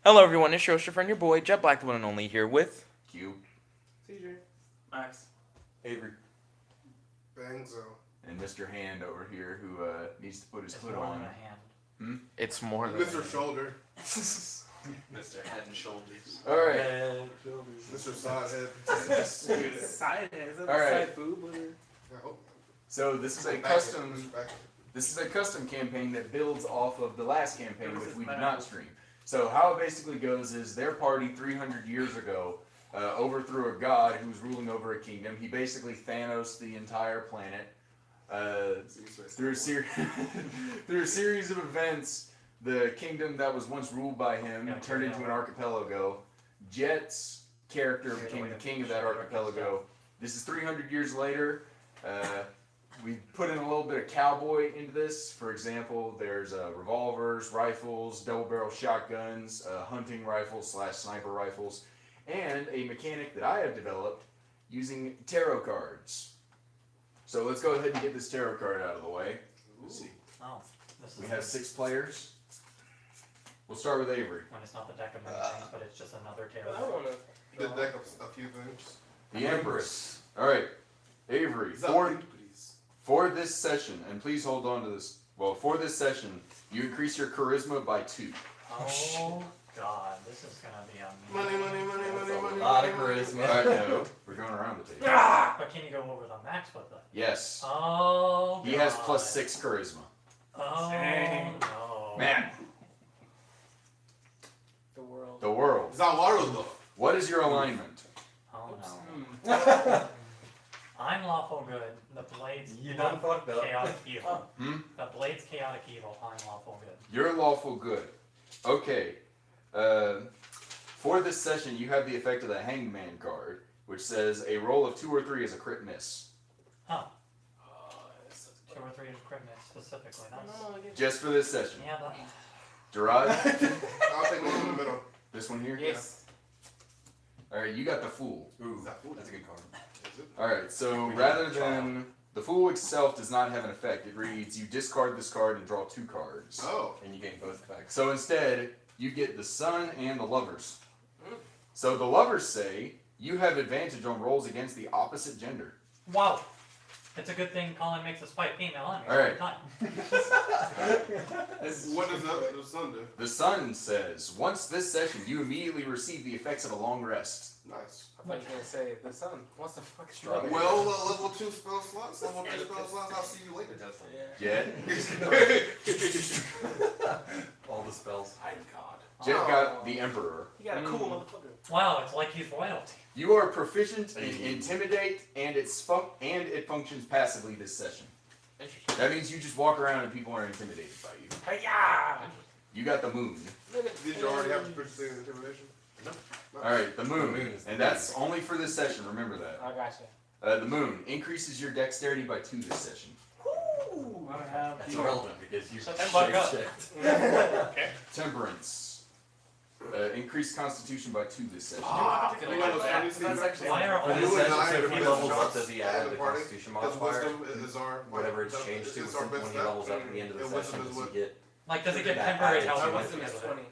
Hello, everyone. It's your friend, your boy, Jet Black, the one and only, here with Q, CJ. Max. Avery, Bangzo. and Mr. Hand over here who needs to put his It's hood more on. than a hand. It's more than Mr. Shoulder. Mr. Head and Shoulders. All right. Head, shoulders. Mr. Sidehead. Side head. Is that All a right. side boob? Or? I hope. So this is a custom. This is a custom campaign that builds off of the last campaign, which we did not stream. So how it basically goes is their party 300 years ago overthrew a god who was ruling over a kingdom. He basically Thanos the entire planet. Through a through a series of events, the kingdom that was once ruled by him turned into an archipelago. Jet's character became the king of that archipelago. This is 300 years later. We put in a little bit of cowboy into this. For example, there's revolvers, rifles, double-barrel shotguns, hunting rifles / sniper rifles, and a mechanic that I have developed using tarot cards. So let's go ahead and get this tarot card out of the way. Let's see. Oh, this is We have 6 players. We'll start with Avery. when it's not the deck of many things, but it's just another I tarot. want The to. deck of a few things. The Empress. All right, Avery. For this session, and please hold on to this. Well, for this session, you increase your charisma by 2. Oh God, this is gonna be Money, amazing. money, money, money, money. lot of money, charisma. money. All right, no, we're going around the table. But can you go over the max with it? Yes, Oh. he has God. +6 charisma. Oh Dang. no. Man, The world. the world. It's not Waterloo. What is your alignment? Oh no. Mm. I'm lawful good. The blades. You done fucked up. Chaotic evil. Hmm? The blades chaotic evil. I'm lawful good. You're lawful good. Okay. For this session, you have the effect of the Hangman card, which says a roll of 2 or 3 is a crit miss. Huh. Oh, that's 2 or 3 is crit miss specifically. That's. Just for this session. Yeah, that. Gerard, I'll take one in the middle. this one here? Yes. All right, you got the Fool. Ooh, That's a good card. Is it? All right, so rather than the Fool itself does not have an effect. It reads you discard this card and draw 2 cards. Oh. And you gain both effects. So instead, you get the Sun and the Lovers. So the Lovers say you have advantage on rolls against the opposite gender. Wow. It's a good thing Colin makes us fight female enemies All right. all the time. What does the sun do? The Sun says once this session, you immediately receive the effects of a long rest. Nice. I thought you were gonna say the sun. What's the fuck? Strawberry. Well, level 2 spell slots, level 3 spell slots, I'll see you later. Yeah. Jet. All the spells. My God. Jet got the Emperor. You got a cool motherfucker. Wow, it's like he's royalty. You are proficient in Intimidate, and it functions passively this session. Interesting. That means you just walk around and people are intimidated by you. Hey-ya! You got the Moon. Did you already have to purchase the intimidation? No. Alright, the Moon. The Moon is the And that's only for this session, remember that. I gotcha. The Moon increases your dexterity by 2 this session. Woo! I have That's irrelevant because you Shut the fuck up. Okay. Temperance. Increased Constitution by 2 this session. Ah, You know what's funny? See, that's actually Why are For all this You and session, I so if are he the levels best up, does he at add the the party, Constitution because modifier? wisdom is our Whatever it's changed to, it's so our when best he bet. levels up at the end of the And session, wisdom is does what- he get? Like, does it get That temporary added health? to My it. wisdom is 20.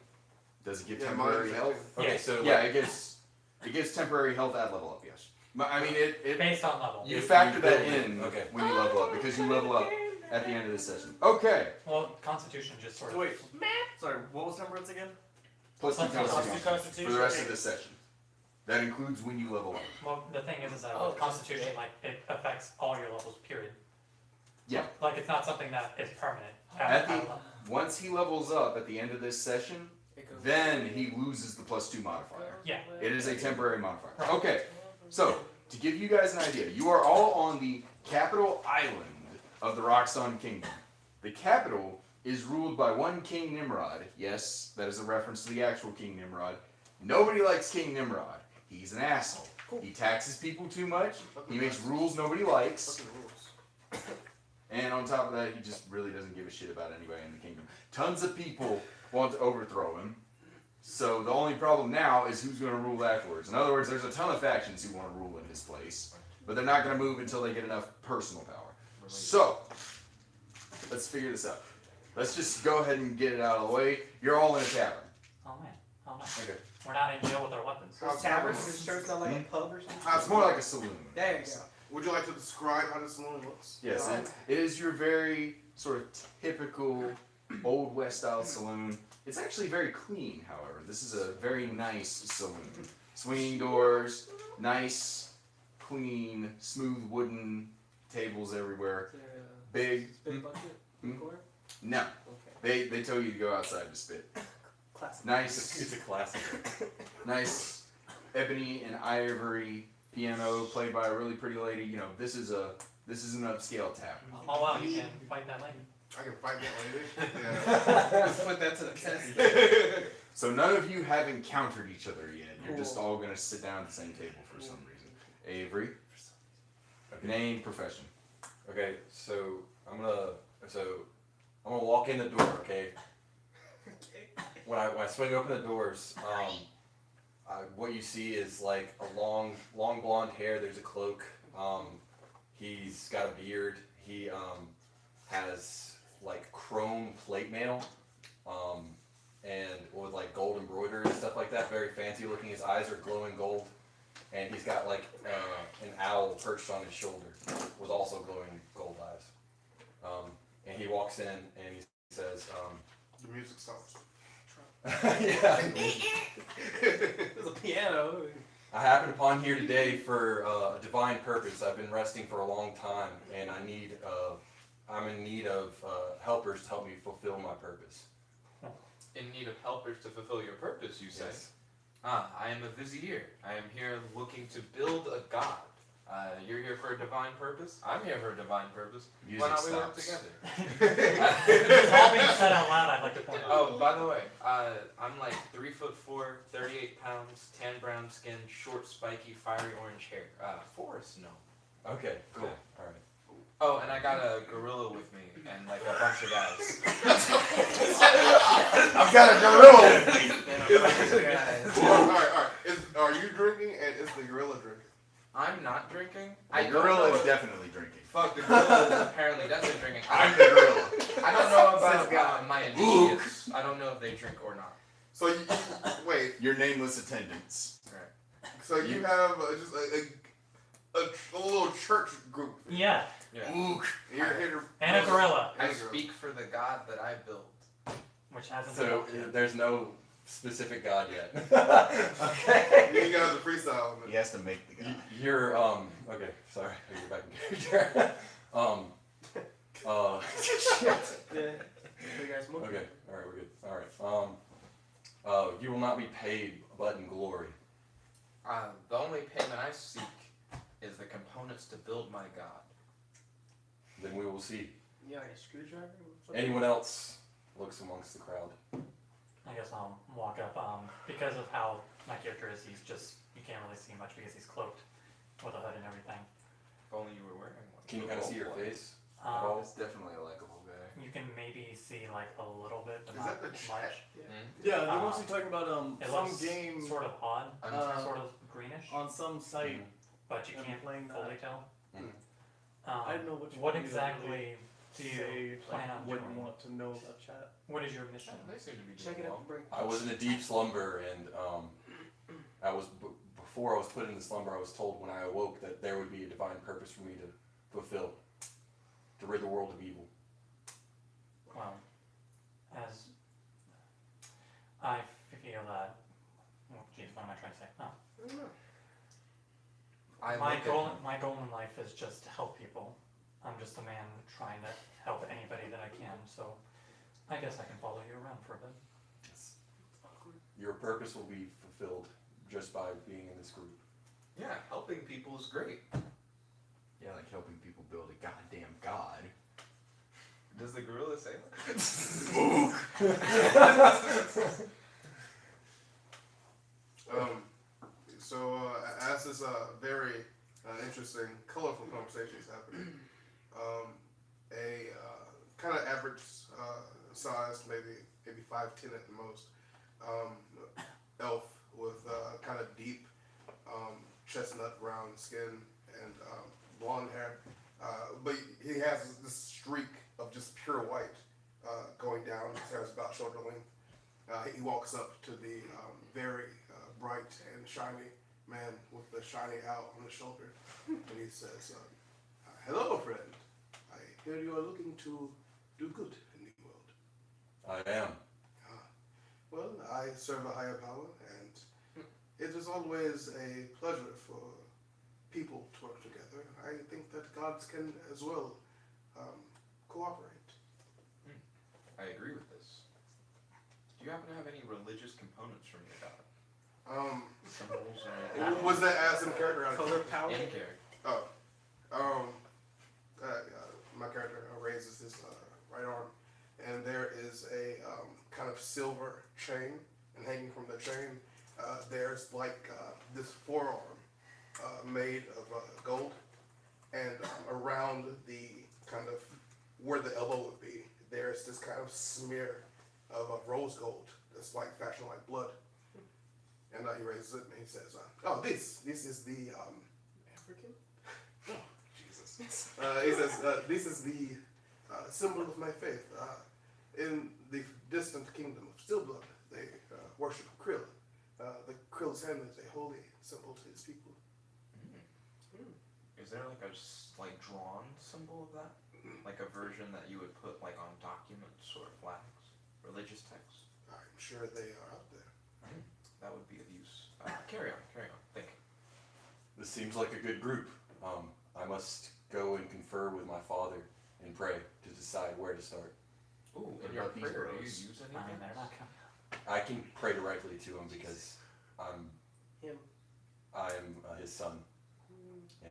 Does it get Yeah, temporary mine is health? actually- Okay, Yes. so Yeah, it gets temporary health at level up, yes. I mean, it Based on level. you If factor you that build it, in okay. when you level up, because you level up at the end of the session. Okay. Well, Constitution just sort of. Wait, sorry, what was temperance again? Plus 2 Plus Constitution Constitution. for the rest of the session. That includes when you level up. Well, the thing is that Oh, with Constitution, like, it affects all your levels, period. Yeah. Like, it's not something that is permanent. At the once he levels up at the end of this session, It goes- then he loses the +2 modifier. Yeah. It is a temporary modifier. Right. Okay, so to give you guys an idea, you are all on the capital island of the Roxxon Kingdom. The capital is ruled by one King Nimrod. Yes, that is a reference to the actual King Nimrod. Nobody likes King Nimrod. He's an asshole. He taxes people too much. He makes rules nobody likes. Fucking rules. And on top of that, he just really doesn't give a shit about anybody in the kingdom. Tons of people want to overthrow him. So the only problem now is who's going to rule afterwards. In other words, there's a ton of factions who want to rule in his place, but they're not going to move until they get enough personal power. So, let's figure this out. Let's just go ahead and get it out of the way. You're all in a tavern. Oh man. Oh man. Okay. We're not in jail with our weapons. How's Tavern? it? Is church not like a pub or something? It's more like a saloon. There you go. Would you like to describe how the saloon looks? Yes, it is your very sort of typical Old West style saloon. It's actually very clean, however. This is a very nice saloon. Swinging doors, nice, clean, smooth wooden tables everywhere. Is there a Big. spit bucket in the corner? No, Okay. they tell you to go outside to spit. Classic. Nice, It's a classic. nice ebony and ivory piano played by a really pretty lady. You know, this is an upscale tap. Oh wow, you can fight that lady. I can fight that lady. Yeah. Let's put that to the test. So none of you have encountered each other yet. You're just all gonna sit down at the same table for some reason. Avery, name, profession. Okay, so I'm gonna walk in the door. Okay. When I swing open the doors, what you see is like a long blonde hair. There's a cloak. He's got a beard. He has like chrome plate mail, and with like gold embroidery and stuff like that. Very fancy looking. His eyes are glowing gold, and he's got like an owl perched on his shoulder with also glowing gold eyes. And he walks in and he says, The music stops. "Yeah, There's a piano. I happened upon here today for a divine purpose. I've been resting for a long time, and I'm in need of helpers to help me fulfill my purpose." In need of helpers to fulfill your purpose, you say? Yes. I am a vizier. I am here looking to build a god. You're here for a divine purpose? I'm here for a divine purpose. Music Why not we work stops. together? It's all being said out loud, I'd like to point out. Oh, by the way, I'm like 3'4", 38 pounds, tan brown skin, short, spiky, fiery orange hair. Forest gnome. Okay, cool. Okay. All right. Oh, and I got a gorilla with me and like a bunch of guys. I've got a gorilla. Guys. Alright. Are you drinking and is the gorilla drinking? I'm not drinking. The I don't gorilla know is if- definitely drinking. Fuck, the gorilla is apparently definitely drinking. I'm the gorilla. I don't know Says about God. my initiates. I don't know if they drink or not. So you wait. Your nameless attendants. So you have just a little church group. Yeah, Yeah. You're here to. and a gorilla, I speak for the god that I built. which hasn't So been yet. there's no specific god yet. You guys are freestyle. He has to make the guy. You're okay. Sorry, I'll get back in character. Shit. Yeah. You guys move. Okay. All right, we're good. All right. You will not be paid, but in glory. The only payment I seek is the components to build my god. Then we will see. You got like a screwdriver? or something? Anyone else looks amongst the crowd. I guess I'll walk up, because of how my character is, you can't really see much because he's cloaked with a hood and everything. If only you were wearing one. Can you kind of see your face? Um, It's definitely a likable guy. you can maybe see like a little bit, but Is not that the much. Yeah, they're Uh, mostly talking about It some looks game sort of odd, sort of greenish, on some site. but you I'm can't playing that. fully tell. Mhm. I don't know which What one you exactly do you say plan like, on wouldn't doing? want to know about chat. What is your mission? They seem to be Check doing it well. out. Break. I was in a deep slumber, and before I was put into slumber, I was told when I awoke that there would be a divine purpose for me to fulfill, to rid the world of evil. Well, as I feel that, oh, geez, what am I trying to say? Oh. My goal in life is just to help people. I'm just a man trying to help anybody that I can, so I guess I can follow you around for a bit. Your purpose will be fulfilled just by being in this group. Yeah, helping people is great. Yeah, like helping people build a goddamn god. Does the gorilla say that? So as this very interesting, colorful conversation is happening, a kind of average size, maybe 5'10" at the most, elf with kind of deep chestnut brown skin and blonde hair, but he has this streak of just pure white going down. His hair is about shoulder length. He walks up to the very bright and shiny man with the shiny owl on his shoulder, and he says, "Hello, friend. I hear you are looking to do good in the world." I am. Well, I serve a higher power, and it is always a pleasure for people to work together. I think that gods can as well cooperate. I agree with this. Do you happen to have any religious components from your god? Symbols or anything? Was that as in character? Color power. In character. Oh, my character raises his right arm, and there is a kind of silver chain, and hanging from the chain, there's like this forearm made of gold, and around the kind of where the elbow would be, there's this kind of smear of rose gold that's like fashioned like blood. And he raises it and he says, "Oh, this is the African. Jesus." He says, "This is the symbol of my faith. In the distant kingdom of Stillblood, they worship Krill. The Krill's hand is a holy symbol to his people." Is there like a drawn symbol of that? Like a version that you would put like on documents or flags, religious texts? I'm sure they are out there. That would be of use. Carry on. Think. This seems like a good group. I must go and confer with my father and pray to decide where to start. Ooh, What in your about these prayer, do you bros? use I mean, anything? they're not coming. I can pray directly to him because I'm Him. his son,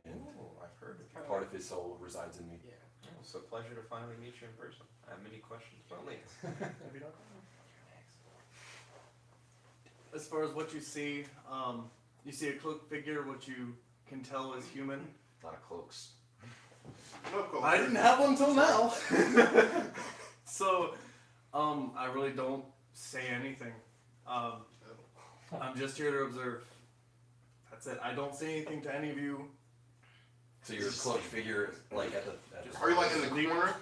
and Ooh, I've heard of that. part of his soul resides in me. Yeah. Oh, it's a pleasure to finally meet you in person. I have many questions, but later. Maybe not. As far as what you see a cloaked figure, what you can tell is human. A lot of cloaks. No, cool. I didn't have one till now. So, I really don't say anything. I'm just here to observe. That's it. I don't say anything to any of you. So your cloaked figure, like at the Are you like in the corner?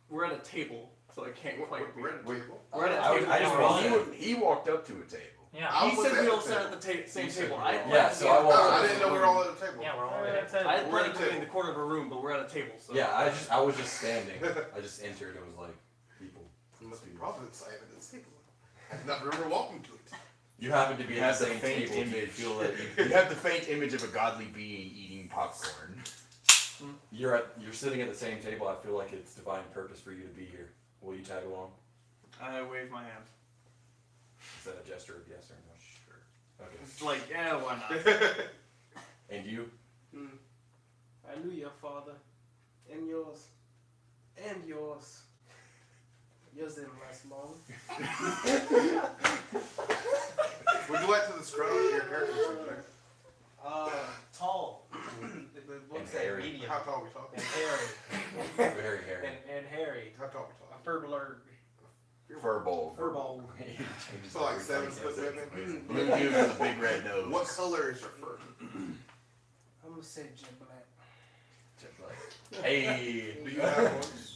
We're at a table, so I can't quite. We're at a table. We're at a I table. just Yeah, want He walked up to a table. Yeah, I He was said at we all the sat at the same You said table. we I were all- Yeah, so I Oh, walked I up didn't to know the we were all at the table. yeah, we're all I in. had We're planned at to the be in table. the corner of a room, but we're at a table. So Yeah, I was just standing. I just entered and was like, people. You must be Providence side of this table. I do not remember walking to it. You happen to be You at have the the same faint table. Do you image. feel that You have the faint image of a godly being eating popcorn. you're sitting at the same table? I feel like it's divine purpose for you to be here. Will you tag along? I wave my hand. Is that a gesture of yes or no? Sure. Okay. It's like, yeah, why not? And you? I knew your father, and yours, and yours. Yours didn't last long. Would you like to describe your character something? Tall. What's that? hairy. Medium. How tall are we talking? And hairy. Very hairy. And hairy. How tall are we talking? A fur-blurred. Furball. Furball. So like 7 foot maybe? Blue dude with a big red nose. What color is your fur? I'm gonna say jet black. Hey. Do you have one?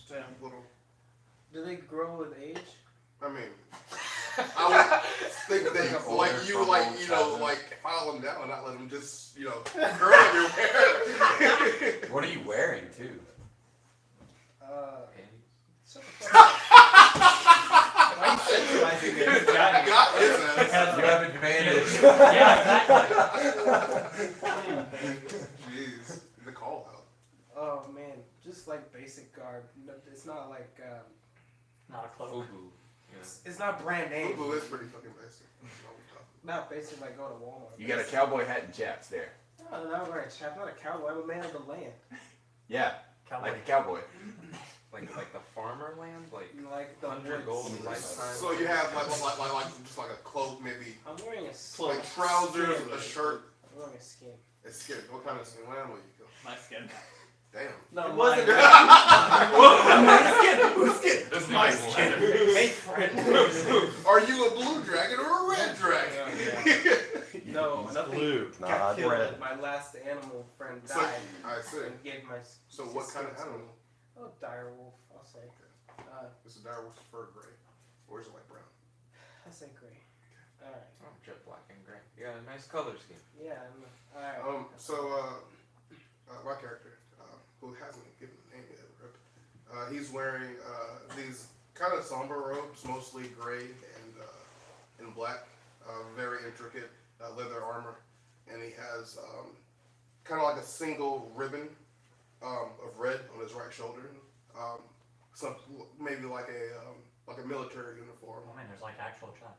Damn. Little. Do they grow with age? I mean, I would think that like you like like file them down and not let them just curl everywhere. What are you wearing too? Shut the fuck up. Why are you centralizing this? Got his ass. You have advantage. Yeah, exactly. Jeez, the call out. Oh man, just like basic garb. No, it's not like Not a cloak. Fubu. it's not brand name. Fubu is pretty fucking basic. Not basic like go to Walmart. You got a cowboy hat and chaps there. No, I'm not wearing chaps. I'm not a cowboy. I'm a man of the land. Yeah, Cowboy. like a cowboy. Like the farmer land, like Like the 100 gold woods. lifetime. So you have like just like a cloak, maybe I'm wearing a like trousers, skin. a shirt, I'm wearing a skin. a skin. What kind of skin? What animal you kill? My skin. Damn. No, It wasn't. Whose skin? That's my skin. Make friends. Are you a blue dragon or a red dragon? No, nothing. Blue, Got not killed. red. My last animal friend So, died I see. and gave my. So what kind of animal? Oh, dire wolf. I'll say. Is a direwolf's fur gray, or is it like brown? That's say gray. Alright. Oh, jet black and gray. You got a nice color scheme. Yeah, alright. My character, who hasn't given a name yet, Rip, he's wearing these kind of somber robes, mostly gray and black, very intricate leather armor, and he has kind of like a single ribbon of red on his right shoulder, some maybe like a military uniform. I mean, there's like actual chat.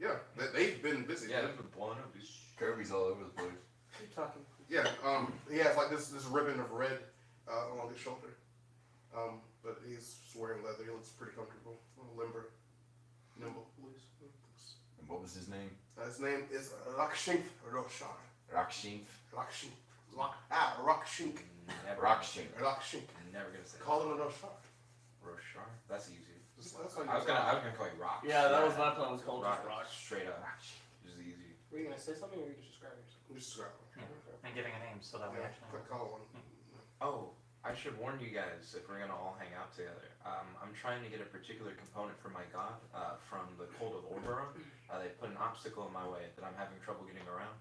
Yeah, they've been busy. Yeah, they've been blowing up. These Kirby's all over the place. Keep talking. Yeah, he has like this ribbon of red along his shoulder. But he's wearing leather. He looks pretty comfortable, limber, nimble. And what was his name? His name is Rakshink Roshan. Rakshink. Rakshink. Never Rakshink. Rakshink. Never gonna say Call him a Roshan. Roshar. That's easy. That's I was gonna call you Rock. Yeah, that was my plan. Was called just Rock. Straight up. Just easy. Were you gonna say something or were you just describing yourself? Just describe him. And giving a name so that we actually know. Call him. Oh, I should warn you guys if we're gonna all hang out together. I'm trying to get a particular component for my god from the cult of Oberon. They put an obstacle in my way that I'm having trouble getting around.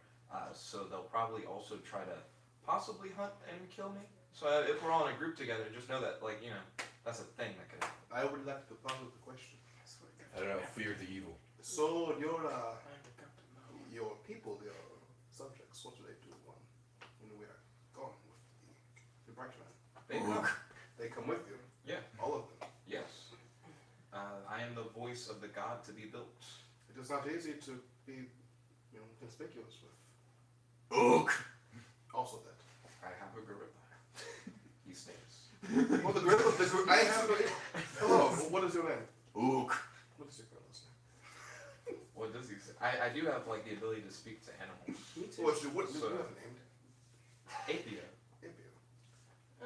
So they'll probably also try to possibly hunt and kill me. So if we're all in a group together, just know that, like, you know, that's a thing that could happen. I would like to pose the question. I don't know. Fear the evil. So your people, your subjects, what do they do when we are gone with the branch man? They come. They come with you. Yeah. All of them. Yes. I am the voice of the god to be built. It is not easy to be, conspicuous with. Ook. Also that. I have a gorilla. He stays. Well, the gorilla. I have. Hello. What is your name? Ook. What is your gorilla's name? What does he say? I do have, like, the ability to speak to animals. Me too. What do you So- have named? Apia. Apio.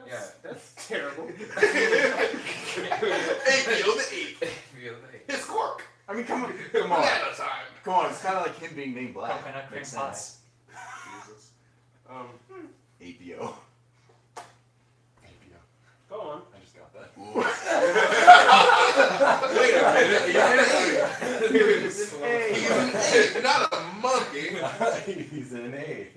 Yeah. That's terrible. Apio the ape. The other day. His quirk. I mean, come on. Banana time. Come on, it's kind of like him being named Black. Coconut cream Makes pie. sense. Jesus. APO. Go on. I just got that. Wait a minute. He's an ape, not a monkey. He's an A.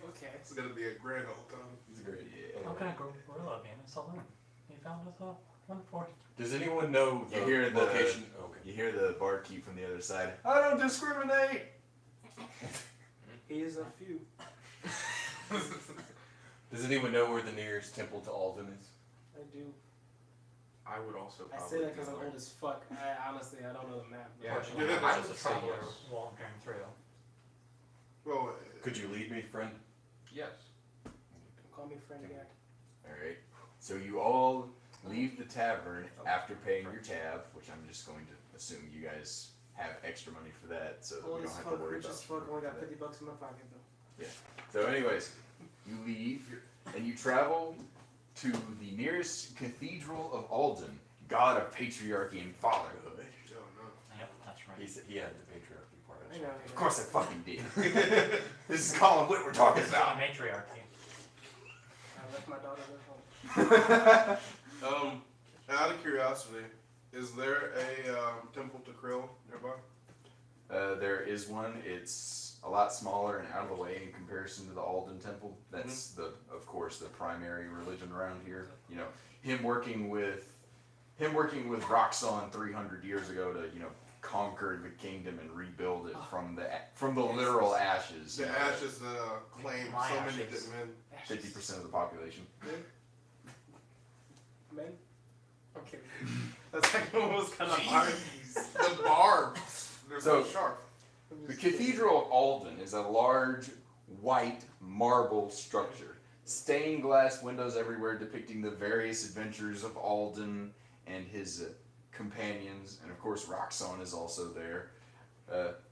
Okay. It's gonna be a grand old time. He's great. How can a gorilla be in a saloon? He found us a 140. Does anyone know the You hear the location? Okay. You hear the barkeep from the other side. I don't discriminate. He is a few. Does anyone know where the nearest temple to Alden is? I do. I would also I probably say that because be I'm aware. old as fuck. I honestly, I don't know the map. Yeah. Fortunately, I I would was a say traveler yes. wandering through. Well, Could you lead me, friend? Yes. Call me friend Jack. Alright. So you all leave the tavern after paying your tab, which I'm just going to assume you guys have extra money for that, so Old we as don't have to fuck, worry rich about as fuck. Only got that. $50 in my pocket though. So anyways, you leave and you travel to the nearest cathedral of Alden, god of patriarchy and fatherhood. oh no. Yep, that's right. He had the patriarchy part. I know. Of course I fucking did. This is Colin Witt we're talking It's about. not a matriarchy. I left my daughter at home. Out of curiosity, is there a temple to Krill nearby? There is one. It's a lot smaller and out of the way in comparison to the Alden Temple. That's of course, the primary religion around here. You know, him working with Roxxon 300 years ago to conquer the kingdom and rebuild it from the literal ashes. The ashes claim My so many ashes. dead men. 50% of the population. Men? Okay. That's like almost kind of hard. The barbs. They're so So- sharp. The Cathedral of Alden is a large white marble structure. Stained glass windows everywhere depicting the various adventures of Alden and his companions, and of course Roxxon is also there.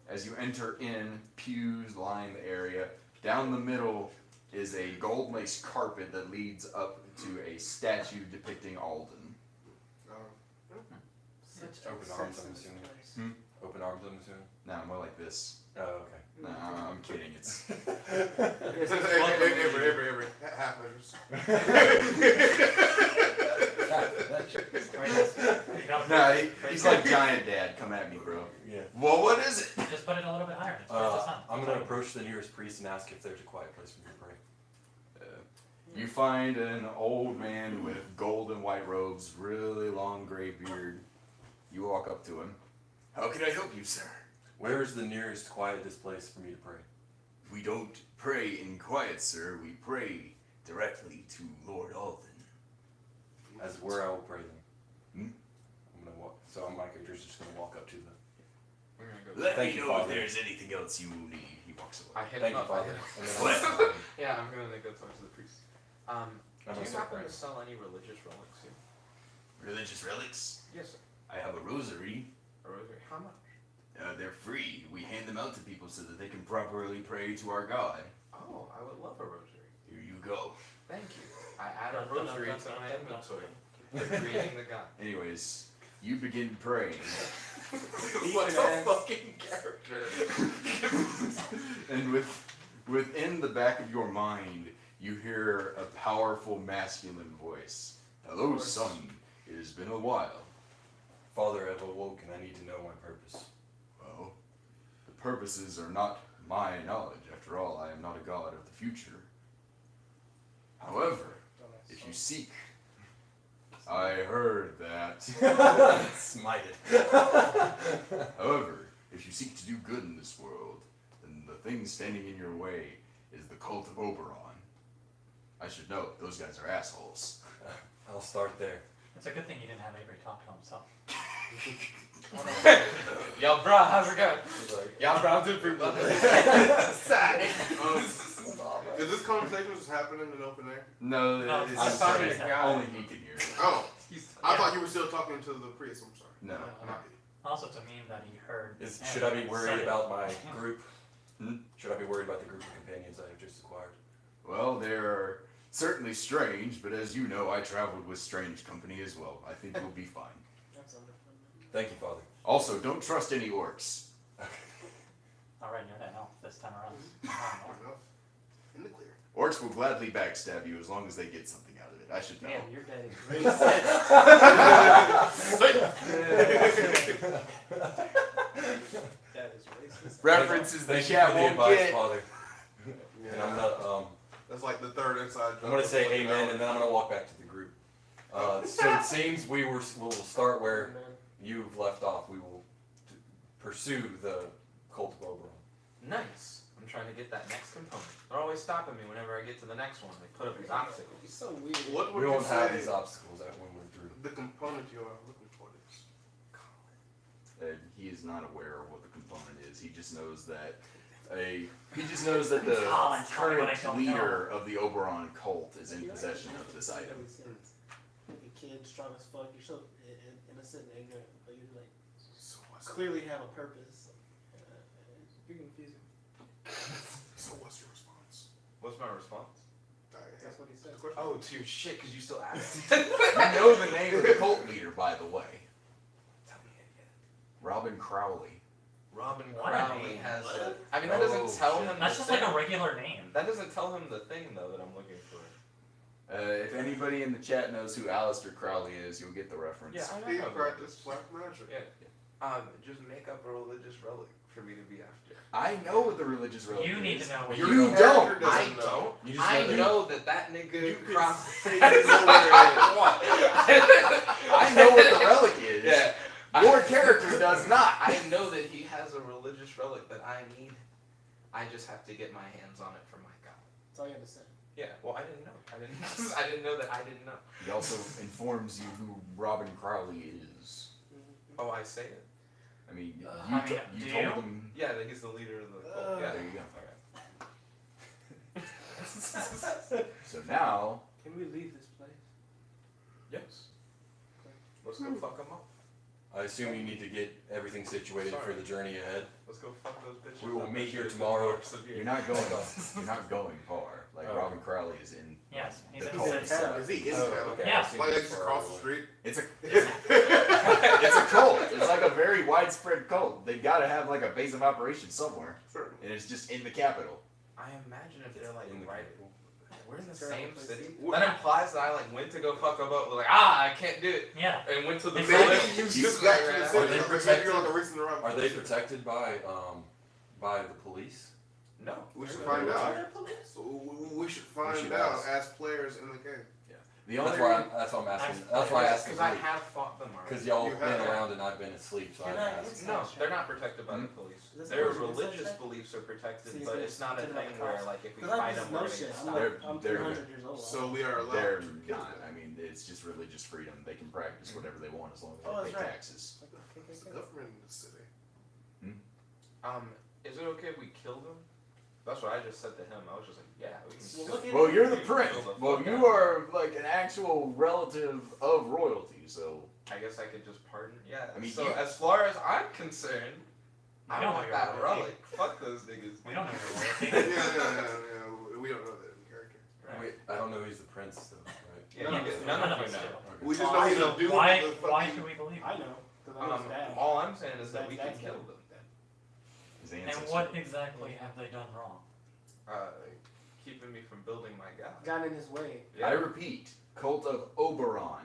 As you enter in, pews line the area. Down the middle is a gold lace carpet that leads up to a statue depicting Alden. Open arms, I'm assuming. Open arms, I'm assuming. Now more like this. Oh, okay. No, I'm kidding. It's Every half measures. You got No, he's like giant dad. Come at me, bro. Yeah. Well, what is it? Just put it a little bit higher. It's the sun. I'm gonna approach the nearest priest and ask if there's a quiet place for me to pray. You find an old man with gold and white robes, really long gray beard. You walk up to him. How can I help you, sir? Where is the nearest quietest place for me to pray? We don't pray in quiet, sir. We pray directly to Lord Alden. As where I will pray then. Hmm? I'm gonna walk. So my character's just gonna walk up to the. We're gonna go. Let Thank me you, know if Father. there's anything else you need. He walks away. I hit Thank him you, up. Father. I And hit then him I'll- up. Yeah, I'm gonna go talk to the priest. Do I'm gonna you start happen praying. to sell any religious relics here? Religious relics? Yes, sir. I have a rosary. A rosary. How much? They're free. We hand them out to people so that they can properly pray to our God. Oh, I would love a rosary. Here you go. Thank you. I add a rosary to my inventory. For creating the god. Anyways, you begin praying. What a fucking character. And within the back of your mind, you hear a powerful masculine voice. Hello, son. It has been a while. Father, I've awoken. I need to know my purpose. Well, the purposes are not my knowledge. After all, I am not a god of the future. However, if you seek, I heard that. Smite it. However, if you seek to do good in this world, then the thing standing in your way is the cult of Oberon. I should know, those guys are assholes. I'll start there. It's a good thing you didn't have Avery talk to himself. Yo, bro, how's it going? Yo, bro, I'm doing pretty well. Sad. Is this conversation just happening in open air? No, No, it's I'm just sorry. only he can hear it. Oh, I thought you were still talking to the priest. I'm sorry. No. Also, it's a meme that he heard. Should I be worried said it. about my group? Hmm? Should I be worried about the group of companions I have just acquired? Well, they're certainly strange, but as you know, I traveled with strange company as well. I think we'll be fine. That's understandable. Thank you, Father. Also, don't trust any orcs. Alright, you're gonna help this time around. Enough. In the clear. Orcs will gladly backstab you as long as they get something out of it. I should know. Damn, your daddy. That is racist. References the Thank you chat for the won't advice, get. Father. And I'm gonna That's like the third inside joke. I'm gonna say of the amen, hour. and then I'm gonna walk back to the group. So it seems we'll start where you've left off. We will pursue the cult of Oberon. Nice. I'm trying to get that next component. They're always stopping me whenever I get to the next one. They put up these obstacles. He's so weird. What would We you won't have say these obstacles that when we're through. the component you are looking for is? He is not aware of what the component is. He just knows that the Colin, tell me what I current don't leader of the Oberon cult is in possession of this item. Your kid strong as fuck. You're so innocent and ignorant, but you like So what's, clearly have a purpose. You're confusing. so what's your response? What's my response? That's what he said. Oh, to your shit, because you still asked. You know the name of the cult leader, by the way. Tell me again. Robin Crowley. Robin What a Crowley name. has a. I mean, that doesn't tell him. That's the just like thing. a regular name. That doesn't tell him the thing though that I'm looking for. If anybody in the chat knows who Aleister Crowley is, you'll get the reference. Yeah, I He know. practiced black magic. Yeah. Just make up a religious relic for me to be after. I know what the religious relic is. You need to know what You you don't. character I doesn't know. don't. You just I know know that nigga You could crossed. say you know where it is. What? I know what the relic is. Yeah. Your character does not. I know that he has a religious relic that I need. I just have to get my hands on it for my god. That's all you have to say. Yeah. Well, I didn't know. I didn't know that I didn't know. He also informs you who Robin Crowley is. Oh, I say it. I mean, I mean, you do told you? him. Yeah, that he's the leader of the cult. Yeah. There you go. Okay. So now, Can we leave this place? Yes. Let's go fuck them up. I assume you need to get everything situated for the journey ahead. Let's go fuck those bitches. We will up. meet here Let's tomorrow. get the you're not going. You're not going far. Like Oh. Robin Crowley is in. Yes, he's The in cult the city. itself. Is he in Oh, town? okay. Yeah. I see Like it's just far across the away. street? It's a. It's a cult. It's like a very widespread cult. They've got to have like a base of operations somewhere, Sure. and it's just in the capital. I imagine if they're like In the right. capital. we're in the Terrible same place. city. That implies that I like went to go fuck them up. Like, I can't do it, Yeah. and went to the Exactly. village. Maybe you just just got like to the ran city. out. they Maybe protected? you're like a racing around. Are they protected by the police? No, We should They're find out. military. So we should find should out ask. as players in the game. The only That's why I'm asking. That's why I asked. Because I have fought them already. Because y'all You been have. around and I've been asleep, so I Can I asked. No, they're not protected by the police. Is this Their person religious inside? beliefs are protected, So you but can it's not a sit thing up where close. like if we Because I fight them, just we're know gonna shit. get I'm, stopped. They're- I'm they're- 300 years old. So we are allowed They're to kill not. them. I mean, it's just religious freedom. They can practice whatever they want as long as Oh, they that's pay right. taxes. It's the government in the city. Is it okay if we kill them? That's what I just said to him. I was just like, yeah, we can Well, kill look them. at- Well, you're the We can prince. kill the Well, fuck you out of are like an actual relative of royalty, so them. I guess I could just pardon. Yeah. I mean, so you- as far as I'm concerned, We I don't want know that your royalty. relic. Fuck those niggas. We don't know your Yeah, loyalty. yeah. We don't know that in character. Right. Wait, I don't know he's the prince though, right? Yeah, None you of get, us none None of of you us know. do. We just Oh, know I he's know. a dude. Why? with Why fucking- should we believe I it? know. Because I know his dad. All I'm saying is that His we can dad's kill dead. them. his And ancestors. what exactly have they done wrong? Keeping me from building my god. Got in his way. I repeat, cult of Oberon.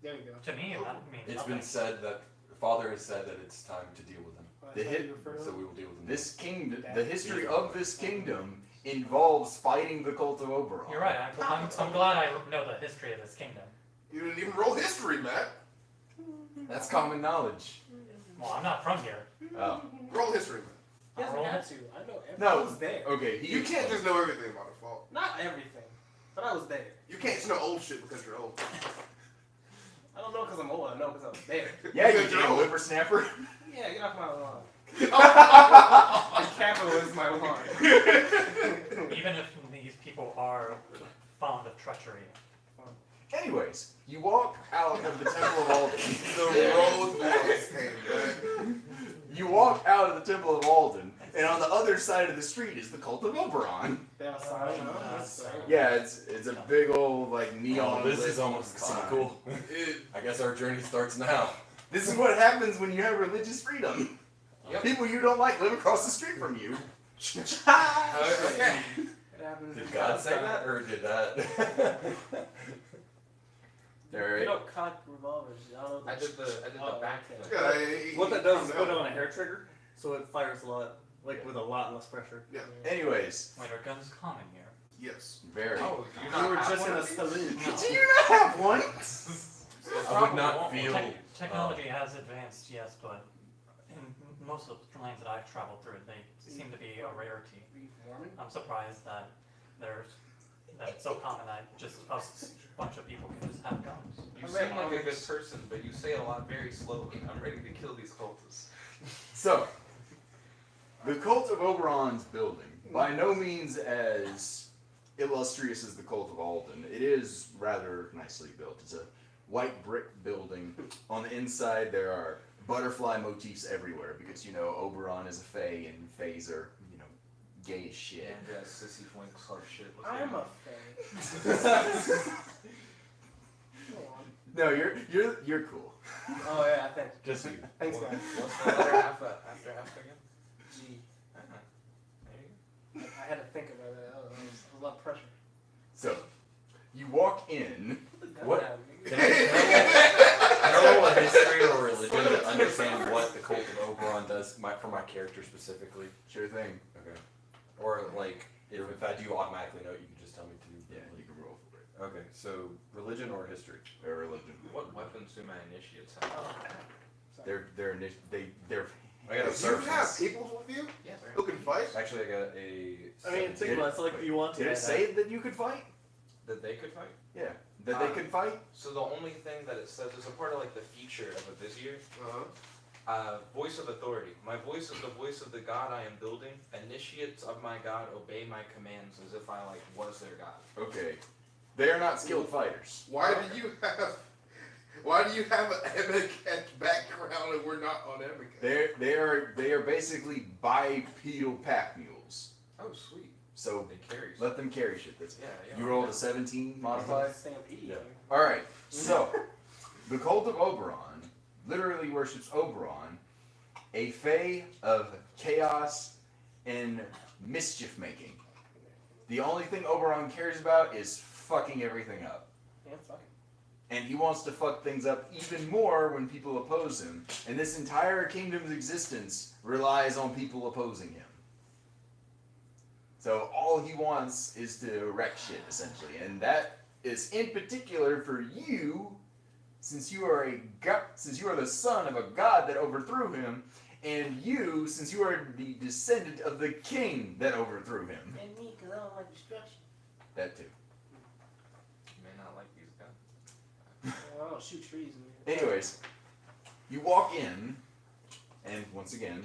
There you go. To me, that means It's nothing. been said that Father has said that it's time to deal with him. That's The how hit- you refer to So him? we will deal with him. This kingdom, the history of this kingdom involves fighting the cult of Oberon. You're right. I'm glad I know the history of this kingdom. You didn't even roll history, Matt. That's common knowledge. Well, I'm not from here. Oh, Roll history, Matt. He doesn't Roll have it. to. I know everything. No. I was there. okay. He You can't just know everything about a fault. Not everything. But I was there. You can't just know old shit because you're old. I don't know because I'm old. I know because I was there. Yeah, you Because you're damn old. whippersnapper. Yeah, get off my lawn. The capital is my lawn. Even if these people are fond of treachery. Anyways, you walk out of the Temple of Alden. The road boys came back. You walk out of the Temple of Alden, and on the other side of the street is the cult of Oberon. They have a sign. That's right. Yeah, it's a big old like neon. Oh, this lit is almost sign. cool. I guess our journey starts now. This is what happens when you have religious freedom. Yep. People you don't like live across the street from you. Okay. It happens Did in God say Palestine. that, or did that? You Alright. don't cock revolvers. I don't know. I did the Oh, back okay. thing. Yeah, What that does is put it on a hair trigger, so it fires a lot, like with a lot less pressure. Yeah. Anyways, Wait, are guns common here? Yes. very. Oh, do you You not were have just one in a of these? saloon. Do you not have one? I would not feel. Technology has advanced, yes, but in most of the lands that I've traveled through, they seem to be a rarity. Are you Mormon? I'm surprised that it's so common that just a bunch of people can just have guns. You seem like a good person, but you say a lot very slowly. I'm ready to kill these cultists. So, the cult of Oberon's building, by no means as illustrious as the cult of Alden. It is rather nicely built. It's a white brick building. On the inside, there are butterfly motifs everywhere because, you know, Oberon is a fae and faes are, you know, gay as shit. And sissy winks hard shit. What's I am going a on? fae. Go on. No, you're cool. Oh yeah, thanks. Just you. Thanks guys. What's the letter after again? G. Ah, there you go. I had to think about that. That was a lot of pressure. So, you walk in. What? Yeah, Can I roll a history or religion to understand what the cult of Oberon does for my character specifically? Sure thing. Okay. Or like, if I do automatically know, you can just tell me to. Yeah, you can roll for it. Okay, so religion or history? Or religion. What weapons do my initiates have? They're I got a You have surface. people with you Yeah, who can fight? Actually, I got a. I mean, 17. think about it. It's like you want to. Did it say that you could fight? that they could fight. Yeah. That they could fight? So the only thing that it says is a part of like the feature of a vizier. Uh-huh. Voice of authority. My voice is the voice of the god I am building. Initiates of my god obey my commands as if I like was their god. Okay. They are not skilled fighters. Why do you have an Emicat background and we're not on Emicat? They are basically bipedal pack mules. Oh sweet. So They carry. let them carry shit. That's Yeah. You rolled a 17 modified? Stampede. Yeah. Alright, so the cult of Oberon literally worships Oberon, a fae of chaos and mischief making. The only thing Oberon cares about is fucking everything up. Yeah, fuck. And he wants to fuck things up even more when people oppose him. And this entire kingdom's existence relies on people opposing him. So all he wants is to wreck shit, essentially. And that is in particular for you, since you are the son of a god that overthrew him, and you, since you are the descendant of the king that overthrew him. And me, because I don't like destruction. That too. You may not like these guys. I don't shoot trees in here. Anyways, you walk in, and once again,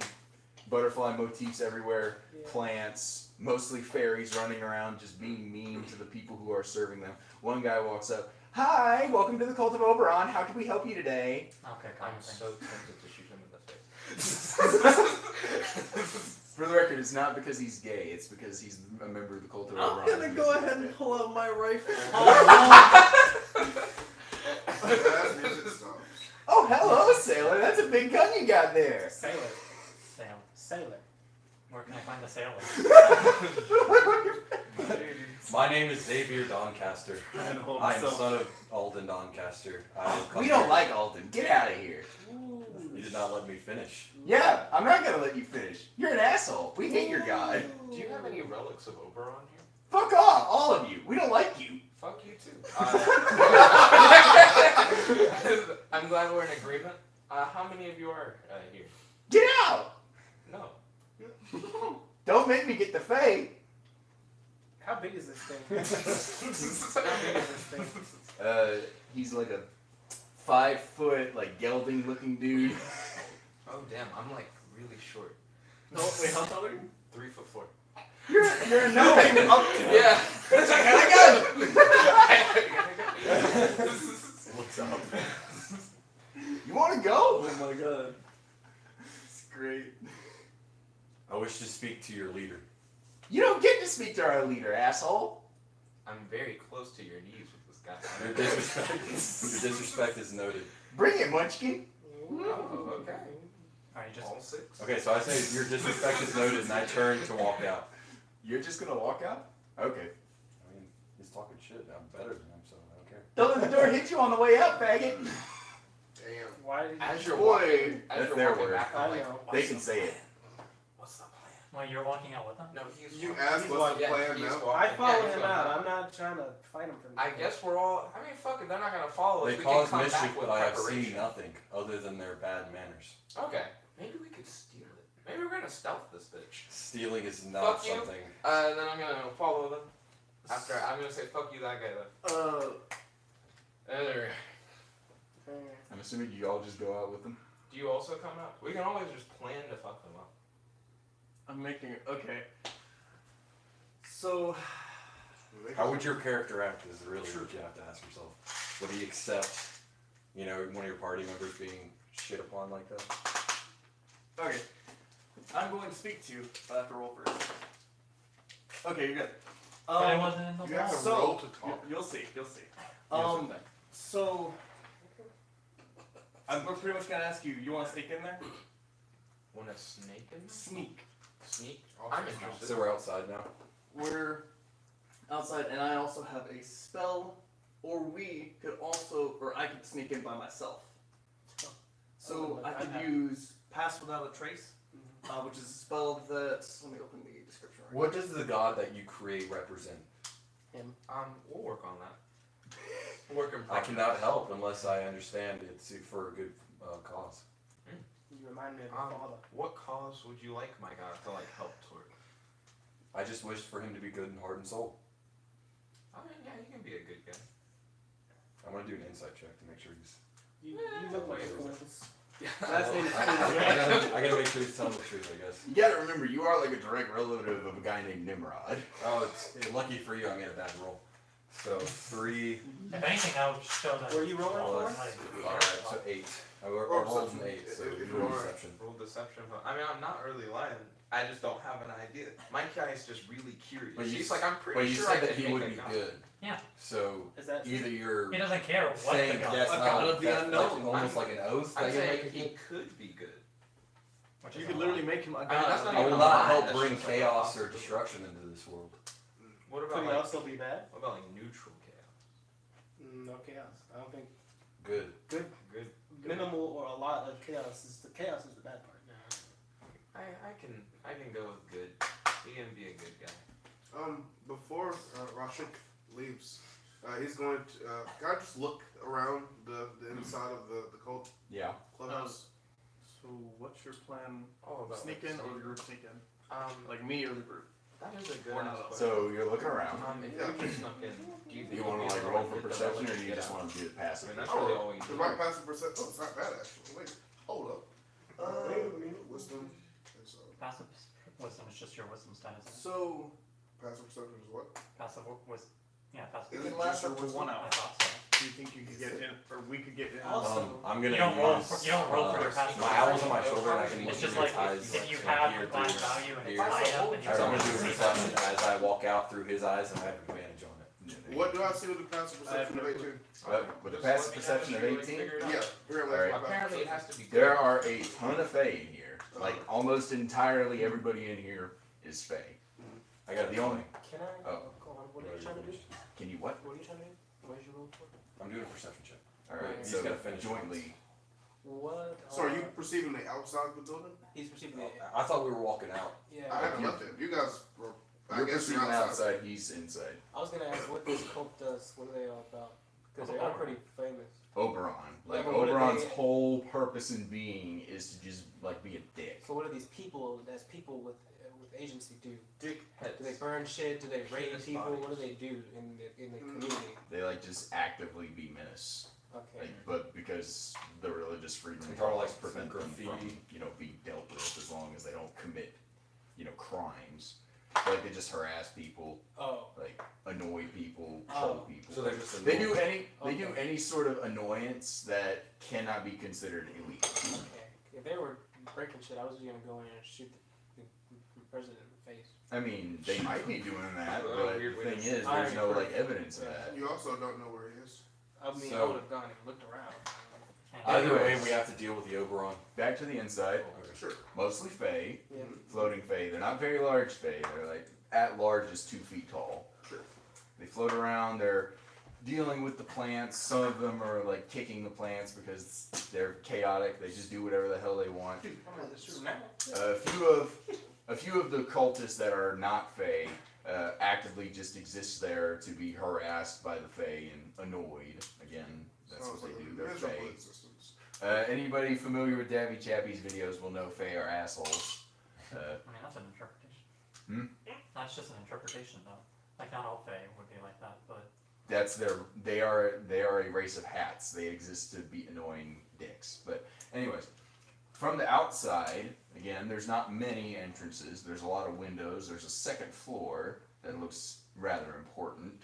butterfly motifs everywhere, Yeah. plants, mostly fairies running around just being mean to the people who are serving them. One guy walks up, "Hi, welcome to the Cult of Oberon. How can we help you today?" Okay, I'm kind of thing. so tempted to shoot him in the face. For the record, it's not because he's gay, it's because he's a member of the Cult of Oberon. I'm gonna go ahead and pull out my rifle. That's music stuff. Oh, hello, sailor. That's a big gun you got there. Sailor. Sail. Sailor. Where can I find the sailor? My name is Xavier Doncaster. And hold I am myself. son of Alden Doncaster. We don't like Alden. Get out of here. You did not let me finish. Yeah, I'm not gonna let you finish. You're an asshole. We hate your god. Do you have any relics of Oberon here? Fuck off, all of you. We don't like you. Fuck you too. I'm glad we're in agreement. How many of you are here? Get out! No. Don't make me get the Fae. How big is this thing? How big is this thing? He's like a 5 foot, like gelding looking dude. Oh damn, I'm like really short. Oh, wait, how tall are you? 3'4". You're a gnome. Yeah. What's up? You wanna go? Oh my god. It's great. I wish to speak to your leader. You don't get to speak to our leader, asshole. I'm very close to your knees with this guy. Your disrespect is noted. Bring it, Munchkin. Oh, okay. Alright, just All 6. Okay, so I say your disrespect is noted, and I turn to walk out. You're just gonna walk out? Okay. I mean, he's talking shit. I'm better than him, so I don't care. Don't let the door hit you on the way out, faggot. Damn. Why did As you... you're Boy, walking, that's as you're their walking word. back, I I'm like, know. They can say it. what's the plan? well, you're walking out with them. No, he's You walking. asked he's what's the Yeah, plan he's now? walking. I follow Yeah, he's him going out. out. I'm not trying to fight him for I guess we're all. I mean, fuck it. They're not gonna follow us. They we cause can come mischief, back with but I have preparation. seen nothing other than their bad manners. Okay, maybe we could steal it. Maybe we're gonna stealth this bitch. Stealing is not Fuck you. something. Then I'm gonna follow them. After I'm gonna say fuck you that guy though. There. I'm assuming you all just go out with them. Do you also come out? We can always just plan to fuck them up. I'm making it. Okay. So, How would your character act is really what you have to ask yourself. Would he accept, you know, one of your party members being shit upon like that? okay. I'm going to speak to you, but I have to roll first. Okay, you're good. But I wasn't in the You have to So- roll to talk. You'll see. You'll see. Here's the thing. So we're pretty much gonna ask you. You want to sneak in there? Want a snake in there? Sneak. Sneak? I'm interested. So we're outside now. We're outside, and I also have a spell, or we could also, or I could sneak in by myself. So I could use Pass Without a Trace, which is a spell that. Let me open the description. Right What does the god that you create represent? We'll work on that. Work in I progress. cannot help unless I understand it's for a good cause. You remind me of my father. What cause would you like my god to like help toward? I just wish for him to be good in heart and soul. I mean, yeah, you can be a good guy. I want to do an insight check to make sure he's. You look like a fools. Last name is I gotta make sure he's telling the truth, I guess. You gotta remember, you are like a direct relative of a guy named Nimrod. Oh, it's lucky for you. I made a bad roll. So 3. If anything, I would show that. Were you rolling All for? right, so 8. I rolled an 8, so If you you roll are- deception. Roll deception. I mean, I'm not really lying. I just don't have an idea. My guy is just really curious. But you He's like, I'm pretty But you sure said I that can he make would a be god. good. Yeah. So Is that either you're He doesn't care what saying the god. that's A not god of the that's unknown. like almost like an oath I'm that you're saying making. he could be good. Which You is could a literally lot. make him a god. I mean, that's of not the I will even unknown. not lie, help that's bring just like a chaos or possibility. destruction into this world. What about Could it like, also be bad? what about like neutral chaos? No chaos. I don't think Good. Good. minimal or a lot of chaos is the bad part. I can go with good. He can be a good guy. Before Rashik leaves, he's going to. Can I just look around the inside of the cult Yeah. clubhouse? So what's your plan? Oh, about Sneak like, in or sneak- the group sneak in? Like Like me or the group? that is a good Or ass not. question. So you're looking around. If you just snuck in, do you think You want you'd to be like able roll to for get the perception, or relic do you get just out? want to do it I passive? mean, that's really all you Because do. my passive perception. Oh, it's not bad actually. Wait, hold up. Wait a minute. Wisdom. Okay, so Passive wisdom is just your wisdom stat, isn't it? So passive perception is what? Passive was, yeah, passive. it Is can it last just up to your 1 I hour. thought so. Do you think you could get in, or we could get in? Also, I'm You gonna don't roll use, for, you don't roll for your passive. my owl's on my shoulder and I can look It's at just your like eyes if you from have here the black through value and it's here. high up and So I'm gonna do a you're perception as I walk out through his eyes and I have advantage on it. What do I see with the passive perception of 18? With a passive perception of 18, Yeah, apparently. Alright. Apparently it has to be good. there are a ton of Fae in here. Like almost entirely everybody in here is Fae. I got The only. Can I? Oh. Go on. What are you trying to do? Can you what? What are you trying to do? What is your roll for? I'm doing a perception check. All right. He's So gotta finish jointly. What? So are you perceiving the outside of the building? He's perceiving it. I thought we were walking out. Yeah. I haven't left it. You guys were. I You're guess you're perceiving outside. outside. He's inside. I was gonna ask what this cult does. What are they all about? Because they are pretty famous. Oberon. Like Yeah, but what do Oberon's they- whole purpose in being is to just like be a dick. So what do these people, as people with agency, do? Dick heads. Do they burn shit? Do they raid Penis people? bodies. What do they do in the community? They like just actively be menace. Okay. Like, but because the religious freedom Control, laws like, prevent them graffiti. from, being dealt with as long as they don't commit, crimes. Like they just harass people, Oh. like annoy people, Oh. troll people. So they're just They do any Okay. sort of annoyance that cannot be considered illegal. Okay. If they were breaking shit, I was just gonna go in and shoot the president in the face. I mean, they might be doing that, Oh, but weird the way thing to- is, there's no like evidence of Yeah. that. You also don't know where he is. I mean, So- I would have gone and looked around. Either way, Anyways. we have to deal with the Oberon. Back to the inside, Okay. Sure. mostly Fae, Yeah. floating Fae. They're not very large Fae. They're like at large is 2 feet tall. Sure. They float around. They're dealing with the plants. Some of them are like kicking the plants because they're chaotic. They just do whatever the hell they want. I'm gonna shoot now. A few of the cultists that are not Fae actively just exist there to be harassed by the Fae and annoyed. Again, that's Sounds what like they a do. They're miserable Fae. existence. Anybody familiar with Davy Chappie's videos will know Fae are assholes. I mean, that's an interpretation. Hmm? That's just an interpretation, though. Like, not all Fae would be like that, but They are a race of hats. They exist to be annoying dicks. But anyways, from the outside, again, there's not many entrances. There's a lot of windows. There's a second floor that looks rather important.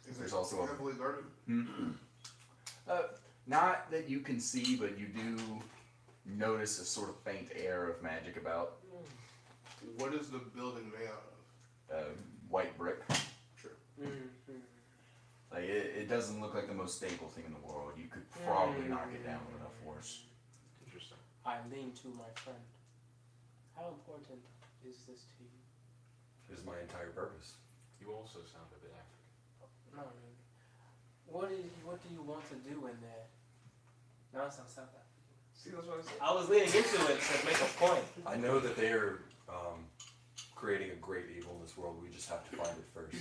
Is There's it also a- heavily guarded? Not that you can see, but you do notice a sort of faint air of magic about. What is the building made out of? White brick. Sure. Mm-hmm. Like it doesn't look like the most stable thing in the world. You could probably knock it down with enough force. Interesting. I lean to my friend. How important is this to you? This is my entire purpose. You also sound a bit African. Not really. What do you want to do in there? No, it sounds South African. See, that's what I said. I was leaning into it to make a point. I know that they are creating a great evil in this world. We just have to find it first.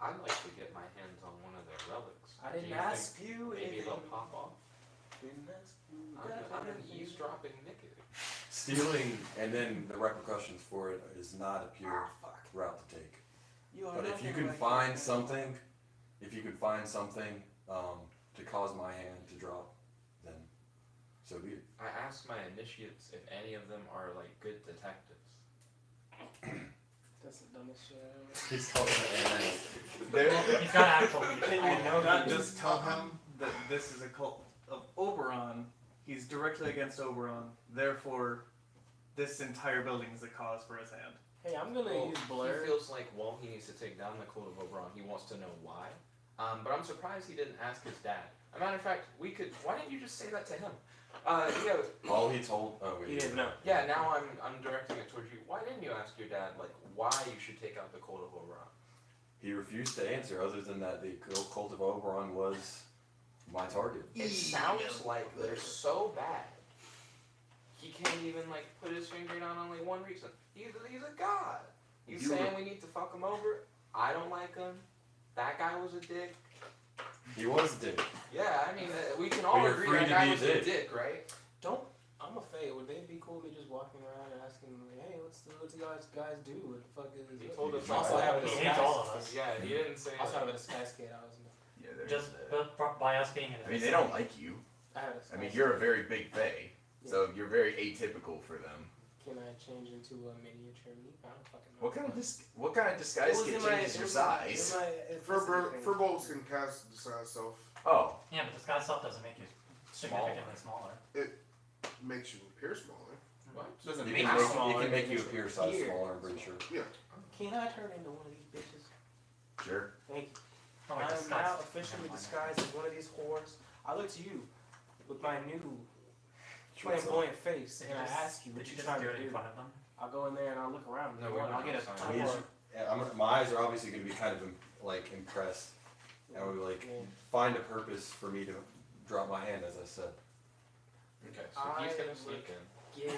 I'd like to get my hands on one of their relics. I Do didn't you ask think you Maybe anything. they'll pop off. Didn't ask you. I'm an eavesdropping Nicky. Stealing and then the repercussions for it is not a pure route to take. You are But if you nothing can like find your something, to cause my hand to drop, then so be it. I asked my initiates if any of them are like good detectives. That's the dumbest shit ever. He's calling he's got actual. Can I you know not he- just tell him that this is a cult of Oberon? He's directly against Oberon. Therefore, this entire building is a cause for his hand. Hey, I'm gonna Well, use he Blur. feels like while he needs to take down the Code of Oberon, he wants to know why. But I'm surprised he didn't ask his dad. As a matter of fact, why didn't you just say that to him? All he told. Oh wait. He didn't know. Yeah, now I'm directing it towards you. Why didn't you ask your dad like why you should take out the Code of Oberon? He refused to answer, other than that the cult of Oberon was my target. It sounds like they're so bad. He can't even like put his finger down on like one reason. He's a god. You saying we need to fuck him over? I don't like him. That guy was a dick. He was a dick. Yeah, I mean, we can all But you're agree free that to guy be was a a dick, right? I'm a fade. Would they be cool with me just walking around and asking, like, hey, what's the guys do? What the fuck is He it? told us Also have a He disguise. hates all of us. Yeah, he didn't say. Also have a disguise kit. I was. Yeah, Just by us being in a I mean, they don't like you. I had a disguise I mean, you're a very big fae, so you're very atypical for them. Can I change into a miniature me? I don't fucking know. What kind of disguise kit changes your size? Furbolgs can cast disguise self. Oh, Yeah, but disguise self doesn't make you significantly smaller. Makes you appear smaller. What? Doesn't It make can me make, smaller. it can make you appear size Here. smaller, I'm pretty sure. Can I turn into one of these bitches? sure. Thank you. Oh, I wait, am disguise. now officially disguised as one of these whores. I look to you with my new flamboyant face, Did and I you just- ask you what Did you you're just trying do to it in do. front of them? I'll go in there and I'll look around. No, and we're I'll not get a signing. I mean, tour. Yeah, my eyes are obviously going to be kind of like impressed, and we like Yeah. find a purpose for me to drop my hand, as I said. Okay, so I he's gonna look sneak in. Gay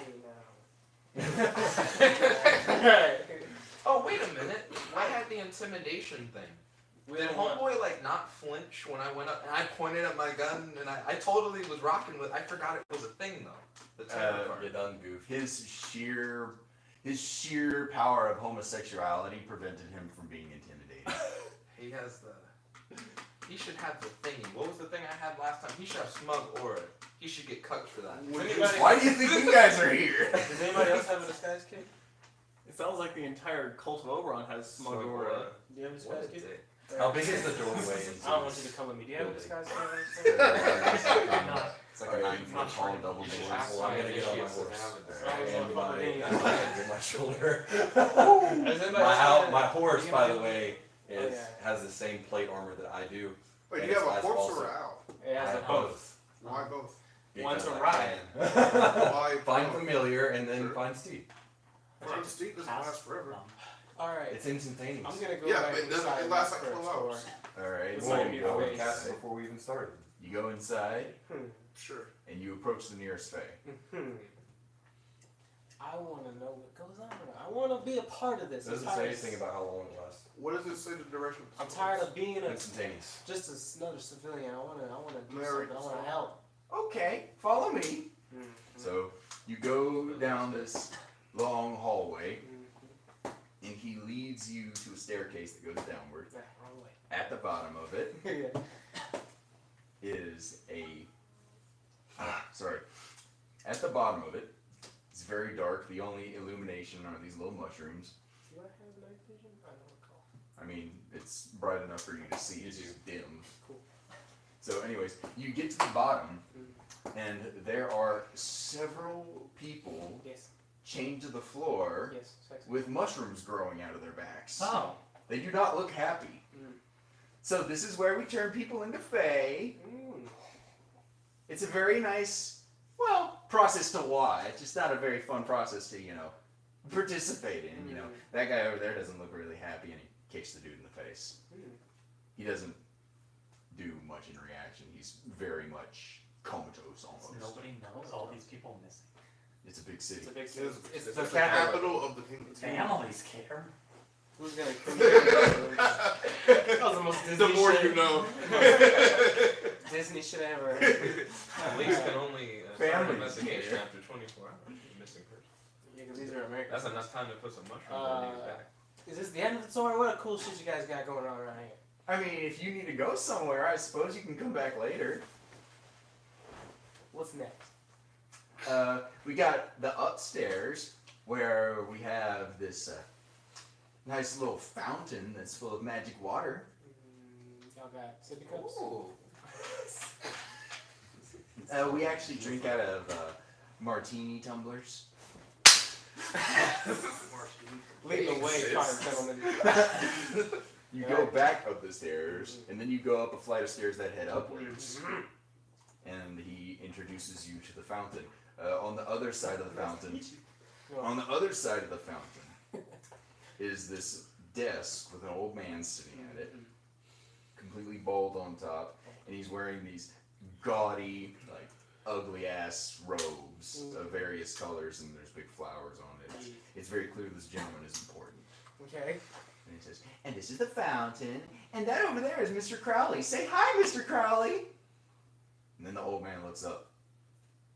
Oh, wait a minute. I had the intimidation thing. Did homeboy like not flinch when I went up and I pointed at my gun and I totally was rocking with. I forgot it was a thing though. The terror part. You done goof. His sheer power of homosexuality prevented him from being intimidated. He has the. He should have the thingy. What was the thing I had last time? He should have smug aura. He should get cucked for that. Why do you think you guys are here? Does anybody else have a disguise kit? It sounds like the entire cult of Oberon has smug aura. Do you have a What disguise is kit? it? How big is the doorway? I don't want you to come with me. Do you have a Building. disguise kit? No. It's like a 9-foot tall double You should door. ask Well, I'm my gonna get on my initiates if they horse. have a And disguise. my hand on my shoulder. Does anybody else have My a- horse, you by have the a- way, is yeah. has the same plate armor that I do. Wait, And do you have it's a as corpse also- or an owl? It I has a have both. both. Why both? One to Because I ride. can. Why Find both? familiar and then Sure. find Steve. Well, Steve doesn't last forever. Alright. It's instantaneous. I'm gonna go Yeah, back but it doesn't- inside it lasts like first, 12 hours. Alright, It's so like Well, you you go I go, would cast it before we even started. you go inside Sure. and you approach the nearest fae. I wanna know what goes on. I wanna be a part of this. It doesn't I'm say tired- anything about how long it lasts. What does it say the direction of the I'm tired of being Instantaneous. just another civilian. I wanna do Married something. I wanna someone. help. Okay, follow me. So you go down this long hallway and he leads you to a staircase that goes downward. Nah, wrong way. At the bottom of it Yeah. is at the bottom of it, it's very dark. The only illumination are these little mushrooms. Do I have night vision? I don't recall. I mean, it's bright enough for you to see. It's just dim. Cool. So, anyways, you get to the bottom, and there are several people Yes. chained to the floor Yes. Sexy. with mushrooms growing out of their backs. Oh. They do not look happy. So this is where we turn people into fae. It's a very nice, process to watch. It's not a very fun process to, participate in. That guy over there doesn't look really happy, and he kicks the dude in the face. He doesn't do much in reaction. He's very much comatose almost. Nobody knows all these people missing. It's a big city. It's a big It's, city. it's, It's the the capital. capital of the kingdom. Families care. Who's gonna kill me? That was the most Disney The more shit. you know. Disney shit ever. Police can only start an Families investigation care. after 24 hours. Missing person. Yeah, because these are Americans. That's enough time to put some mushrooms on his back. Is this the end of the story? What a cool shit you guys got going on around here. I mean, if you need to go somewhere, I suppose you can come back later. What's next? We got the upstairs where we have this nice little fountain that's full of magic water. Y'all got sippy cups? Ooh. We actually drink out of martini tumblers. Lead the way, fine gentlemen. You go back up the stairs, and then you go up a flight of stairs that head upwards. And he introduces you to the fountain. On the other side of the fountain is this desk with an old man sitting at it, completely bald on top, and he's wearing these gaudy, like, ugly ass robes of various colors, and there's big flowers on it. It's very clear this gentleman is important. Okay. And he says, and this is the fountain, and that over there is Mr. Crowley. Say hi, Mr. Crowley. And then the old man looks up.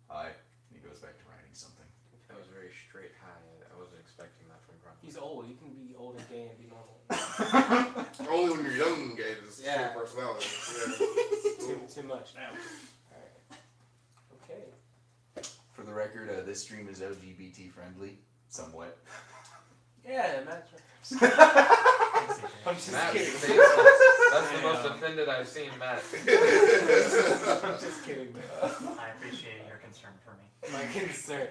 Hi. And he goes back to writing something. That was very straight high. I wasn't expecting that from Grunt. He's old. You can be old and gay and be normal. Only when you're young and gay does Yeah. your personality. Yeah. Too much. Alright. Okay. For the record, this stream is LGBT friendly, somewhat. Yeah, Matt's right. Thanks, CJ. I'm just Matt's kidding. face is- that's the most offended I've seen Matt. I'm just kidding, man. I appreciate your concern for me. My concern.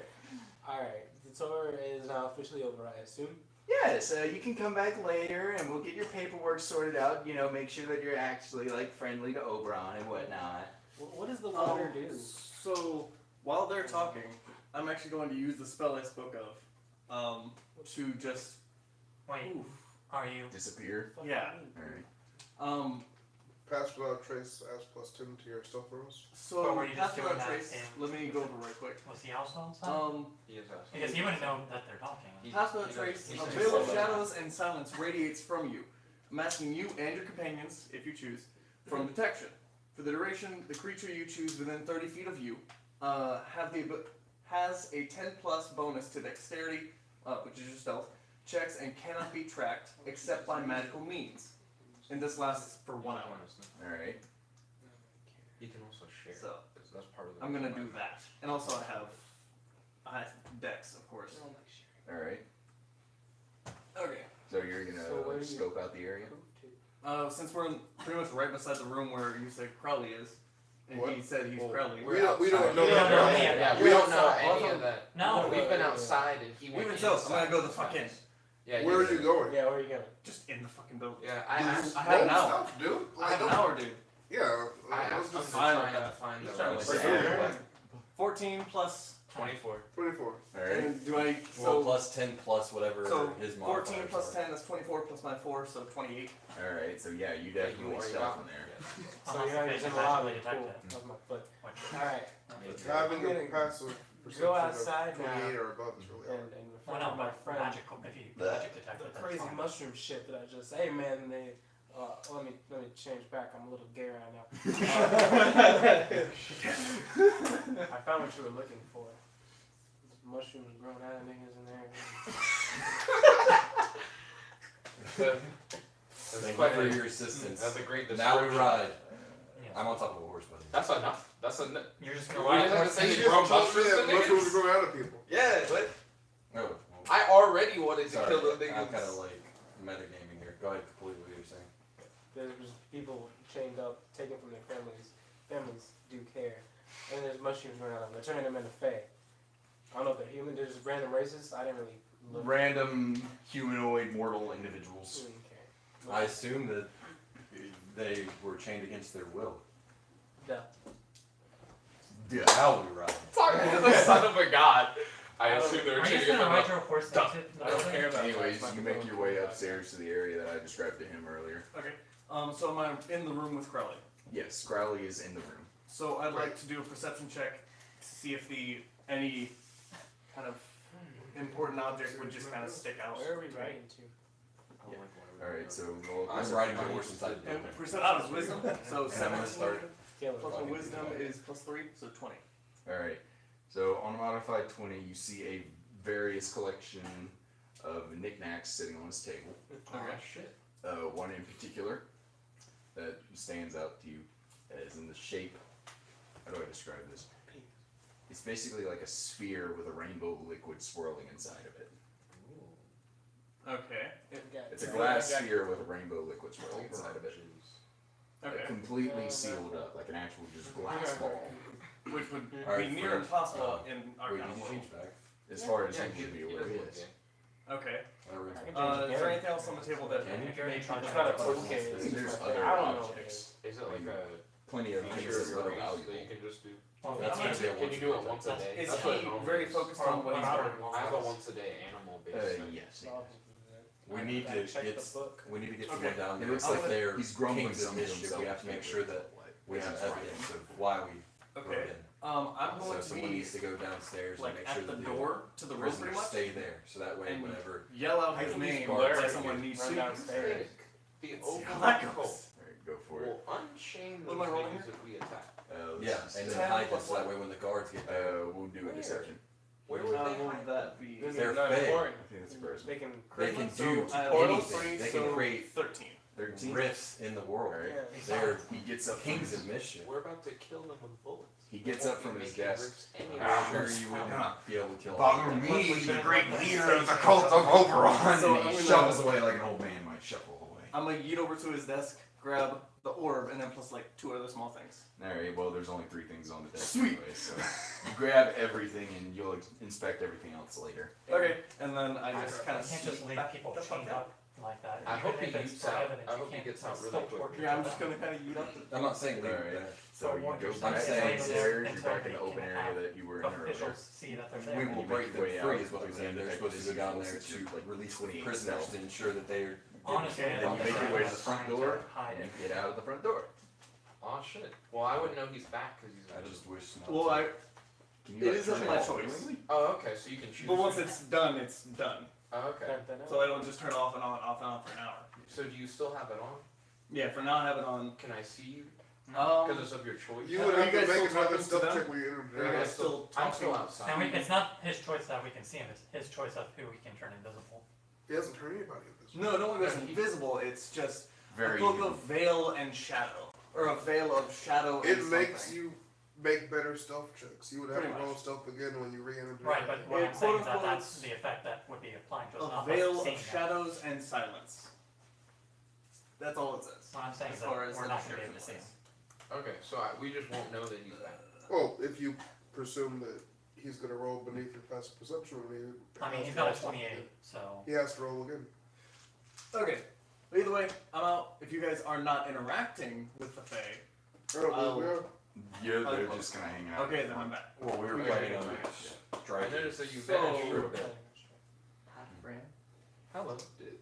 Alright. The tour is now officially over, I assume. Yes, you can come back later and we'll get your paperwork sorted out, you know, make sure that you're actually, like, friendly to Oberon and whatnot. What does the water do? So while they're talking, I'm actually going to use the spell I spoke of, to just Wait, are you? Disappear? yeah. Alright. Pass without trace adds +10 to your stealth rolls. But So were you just pass doing without that trace. in- Let me go over right quick. Was he also outside? He is us. Because he wouldn't know that they're talking. Pass without trace. A veil of shadows and silence radiates from you, masking you and your companions, if you choose, from detection. For the duration, the creature you choose within 30 feet of you has a 10+ bonus to dexterity, which is your stealth, checks and cannot be tracked except by magical means. And this lasts for 1 hour. Alright. You can also share. So That's part of the I'm gonna reason do why. that. And also I have dex, of course. Alright. Okay. So you're gonna So where do you- scope out the area? Since we're pretty much right beside the room where you said Crowley is, and What? he said he's Well, Crowley. We don't know We don't that. know right? any of that. Yeah, we don't know outside. any of that. No. We've been outside and he went Even so, I'm inside. gonna go the fuck in. Yeah. Where are you going? Yeah, where are you going? Just in the fucking building. Yeah, I have Roll an hour. stuff, dude. I have an hour, dude. Yeah. I'm let's just just fine trying with to that. find the Trying right to area. 14 plus. 24. 24. Alright. And do I? Well, So, plus 10 plus whatever so his 14 modifiers plus are. 10, that's 24 plus my 4, so 28. Alright, so yeah, you Yeah, definitely are stealth out. in there. So Unless you're the not fish using is a lot of actually it. Cool. detected. Of my foot. Which- Alright. Having I'm a gonna passive perception go of outside now 28 or above is really hard. and Well, refer no, to my but friend. magical. If you Bleh. magic detect The it, that's crazy fine. mushroom shit that I just hey man they let me change back. I'm a little gay right now. I found what you were looking for. Mushrooms growing out of niggas in there. Thank you for your assistance. That's a great Now we description. ride. Yes. I'm on top of a horse, buddy. That's enough. That's enough. You're just We gonna just ride. have to say You you just grow told me mushrooms that and mushrooms niggas. grow out of people. Yeah, but Oh, well, I already wanted to sorry. kill the I'm niggas. kind of like metagaming here. Go ahead, complete what you're saying. There's people chained up, taken from their families. Families do care. And there's mushrooms growing out of them. They're turning them into fae. I don't know if they're human. They're just random races. I didn't really look. Random humanoid mortal individuals. Okay. I assume that they were chained against their will. Yeah. Yeah. Now we ride. Talking to the son of a god. I I don't- assume they're Are you just cheating gonna on ride your horse Duh. into the I don't building? care about Anyways, that. you make your way upstairs to the area that I described to him earlier. Okay. So am I in the room with Crowley? Yes, Crowley is in the room. So I'd like to do a perception check to see if any kind of important object would just kind of stick out. Where are we riding to? Alright, so roll a I'm riding my horse inside the building. And perception is wisdom, so And I'm gonna 17 start. plus my wisdom is plus 3, so 20. Alright, so on a modified 20, you see a various collection of knickknacks sitting on his table. Okay. shit. One in particular that stands out to you as in the shape. How do I describe this? It's basically like a sphere with a rainbow liquid swirling inside of it. Okay. It's a glass sphere with a rainbow liquid swirling inside of it. Okay. Like completely sealed up, like an actual just glass ball. Which would Alright, be near for- impossible in Wait, Arcana did you world. change back? As far as Yeah, you should be he aware, doesn't look yes. gay. Okay. I Is there anything else on the table that Can you? It's not a okay. There's I other don't know. objects. Is it like a Plenty of things feature of that your are race valuable. that you can just do? Well, That's can gonna be a Can you do it once a day? is That's what he it normally very is. focused on what he's doing? I have a once a day animal based thing. Yes. We need to Check get the book. we need to get Okay. someone down It there. looks Like like they're he's grumbling kings of something to mischief. himself. We have to make sure that we have That's right. evidence of why we broke Okay. in. I'm going So to someone be needs to go downstairs like and make sure at the that door to the room pretty prisoners much, stay there. So that way, And whenever yell out I his can just name blur like it, someone needs run to. downstairs. The how that overall goes. Alright, go for it. will unchain What those am I rolling niggas if we attack. yeah, and then hide them so that way when the guards get there, We'll do a deception. Where would How they would hide? that be? This is They're not fake. important. I think it's first. They can. they can So, do portal anything. three, They so can create 13. 13. rifts in the world. Alright. Yeah. They're He gets up from kings his, of mischief. We're about to kill them with bullets. he gets They up won't from be his making desk. rips anyway. I'm sure you wouldn't be able to kill Bother them. me, the great great leader leader of the cult of Oberon! So And I'm he gonna- shuffles away like an old man might shuffle away. I'm gonna yeet over to his desk, grab the orb, and then plus like 2 other small things. Alright, well, there's only 3 things on the desk Sweet. anyway, so you grab everything and you'll inspect everything else later. Okay, and then I just kind You of can't just leave people chained up like that. I hope Even he if it's yeets for out. evidence, I you hope he can't gets out still really quick. torture Yeah, I'm them. just gonna kind of yeet up. I'm not saying leave Alright. it there. So you once go you're back saying downstairs, that you're back in the you open can area have that you were in earlier. Officials see that they're We there. will you break make them your way free out is what they're with saying. the They're supposed to go down there to like release the 20 prisoners stealth. to ensure that they're Honestly, And then you make your way to the front door, hide and it. you get out of the front door. Oh shit. Well, I wouldn't know he's back because he's. I just wish not Well, to. Can It is turn of it my off choice. willingly? Oh, okay. So you can choose. But once it's done, it's done. Oh, okay. So I don't just turn it off and on, off and on for an hour. So do you still have it on? Yeah, for now I have it on. Can I see you? Um, Because it's of your choice. You Are would you have guys to make still another talking to stealth them? check when you Are you enter. guys still I'm still talking? outside. And it's not his choice that we can see him, it's his choice of who we can turn invisible. He hasn't turned anybody in this. No, no one goes invisible. It's just Very a book of veil and shadow, or a veil of shadow. It and makes something. you make better stealth checks. You would have Pretty to roll much. stealth again when you re-enter. Right, but what Yeah, I'm saying is that quote-unquote, that's the effect that would be applying to us, a not veil us of seeing them. shadows and silence. That's all it says. What I'm saying as is that far as we're the not gonna be able to see description him. Okay, so we just won't know that he's back. Well, if you presume that he's gonna roll beneath your passive perception, I mean, he's got a 28, so. He has to roll again. Okay. But either way, I'm out. If you guys are not interacting with the Fae, Oh, we are. Yeah, they're just kind of hanging out. okay, then I'm back. Well, we were Okay. planning on I striking. noticed that you So- vanished for a bit. Brand. Hello.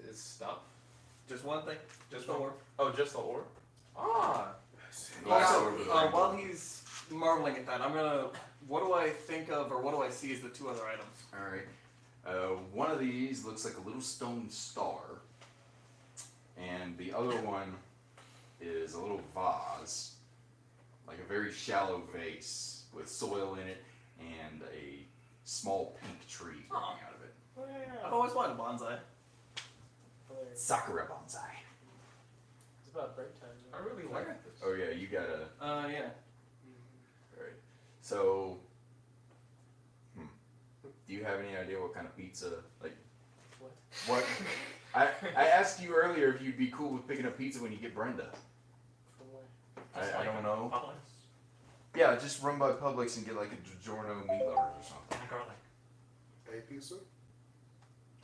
Is stuff? Just one thing. Just the one? orb. Oh, just the orb? Ah. Also, while he's marveling at that, I'm gonna. What do I think of, or what do I see as the 2 other items? Alright. One of these looks like a little stone star. And the other one is a little vase. Like a very shallow vase with soil in it and a small pink tree growing out of it. Oh, yeah. I've always wanted a bonsai. Sakura bonsai. It's about break time. I really like this. Oh yeah, you gotta. Yeah. Alright. So. Do you have any idea what kind of pizza? Like. What? I asked you earlier if you'd be cool with picking up pizza when you get Brenda. From where? That's I like don't know. Publix Yeah, just run by Publix and get like a DiGiorno meat lovers or something. and garlic. A pizza?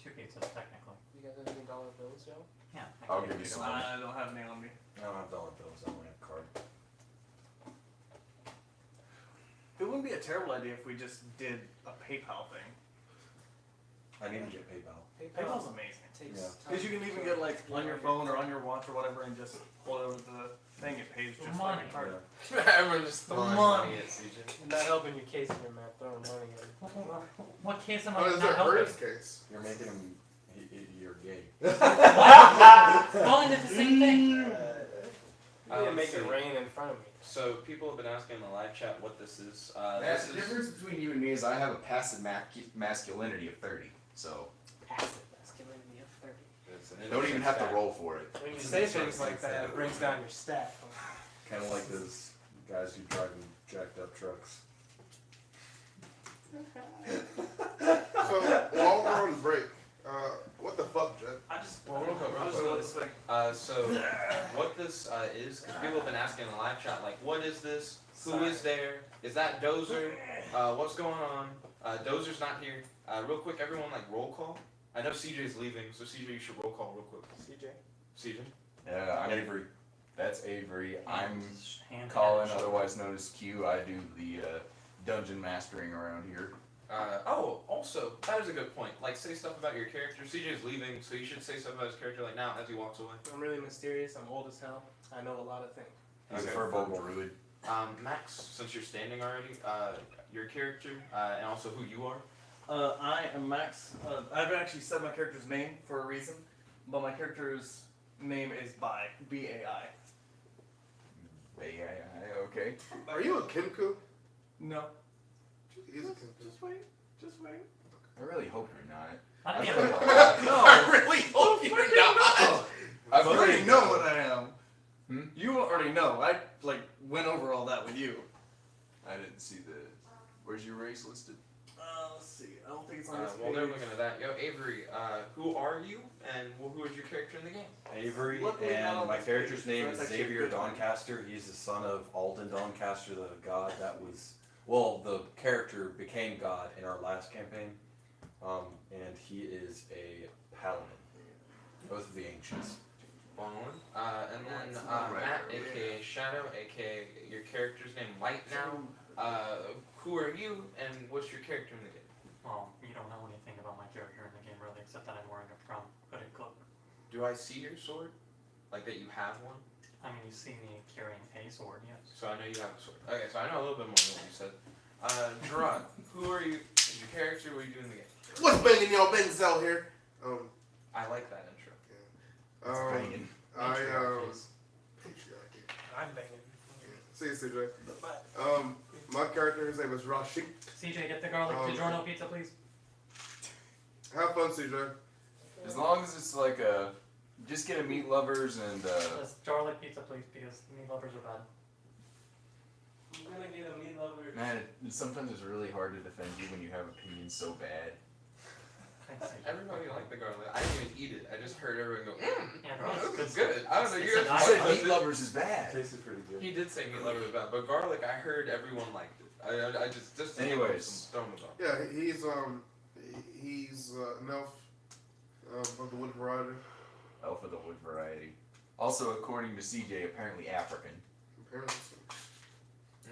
2 pizzas, technically. You guys have any dollar bills, yo? Yeah. I'll give you some. I don't have any on me. I don't have dollar bills. I only have card. It wouldn't be a terrible idea if we just did a PayPal thing. I need to get PayPal. PayPal's amazing. Takes Yeah. time. Because you can even get like on your phone or on your watch or whatever and just hold over the thing. It pays just Money. like a card. Everyone just throwing Money. money at CJ. You're not helping your case here, man. Throwing money in. What case am Oh, I is not it helping? Bird's case? You're making him. You're gay. Calling it the same thing. You didn't make it so- rain in front of me. So people have been asking in the live chat what this is. That's This the is difference between you and me is I have a passive masculinity of 30. So Passive masculinity of 30. it's an don't even have to stat. roll for it. When you say things like that, it brings down your stat. Kind of like those guys who drive jacked up trucks. So while we're on break, what the fuck, Jet? I just. Well, real quick, I was real doing quick. this thing. So what this is, because people have been asking in the live chat, like, what is this? Who is there? Is that Dozer? What's going on? Dozer's not here. Real quick, everyone, like, roll call. I know CJ's leaving, so CJ, you should roll call real quick. CJ? CJ? Yeah, I'm Avery. That's Avery. I'm Hand Colin, head. otherwise known as Q. I do the dungeon mastering around here. Also, that is a good point. Like, say stuff about your character. CJ's leaving, so you should say stuff about his character, like, now as he walks away. I'm really mysterious. I'm old as hell. I know a lot of things. He's Okay. a furball druid. Max, since you're standing already, your character, and also who you are. I am Max. I haven't actually said my character's name for a reason, but my character's name is Bai. B-A-I. Okay. Are you a Kenku? No. He is a Kenku. Just wait. Just wait. I really hope you're not. I I don't feel know. No. I really hope you're not. I feel already like- know what I am. Hmm? You already know. I went over all that with you. I didn't see the. Where's your race listed? Let's see. I don't think it's on this While page. they're looking at that, yo, Avery, who are you, and who is your character in the game? Avery, Luckily, not and on my this character's page, name so is that's actually a Xavier good one. Doncaster. He's the son of Alden Doncaster, the god that was. Well, the character became god in our last campaign, and he is a paladin. Both of the ancients. Following. And then Matt, aka Shadow, aka your character's name Light now. Who are you, and what's your character in the game? Well, you don't know anything about my character in the game, really, except that I'm wearing a brown hooded cloak. Do I see your sword? Like that you have one? I mean, you see me carrying a sword, yes. So I know you have a sword. Okay, so I know a little bit more than what you said. Gerard, who are you? Is your character? What are you doing in the game? What's banging y'all? Benzel here. I like that intro. It's banging. Patriarchy. I'm banging. See you, CJ. My character, his name is Rashik. CJ, get the garlic DiGiorno pizza, please. Have fun, CJ. As long as it's like a. Just get a meat lovers and. Just garlic pizza, please, because meat lovers are bad. I'm gonna get a meat lover. Man, sometimes it's really hard to defend you when you have opinions so bad. Thanks, CJ. Everybody liked the garlic. I didn't even eat it. I just heard everyone go, Yeah, garlic's this is good. good. I don't know, It's you an guys You said I- meat lovers is bad. Tasted pretty good. He did say meat lover was bad, but garlic, I heard everyone liked it. I just Anyways. some stones on. Yeah, he's an elf of the wood variety. Elf of the wood variety. Also, according to CJ, apparently African. Apparently.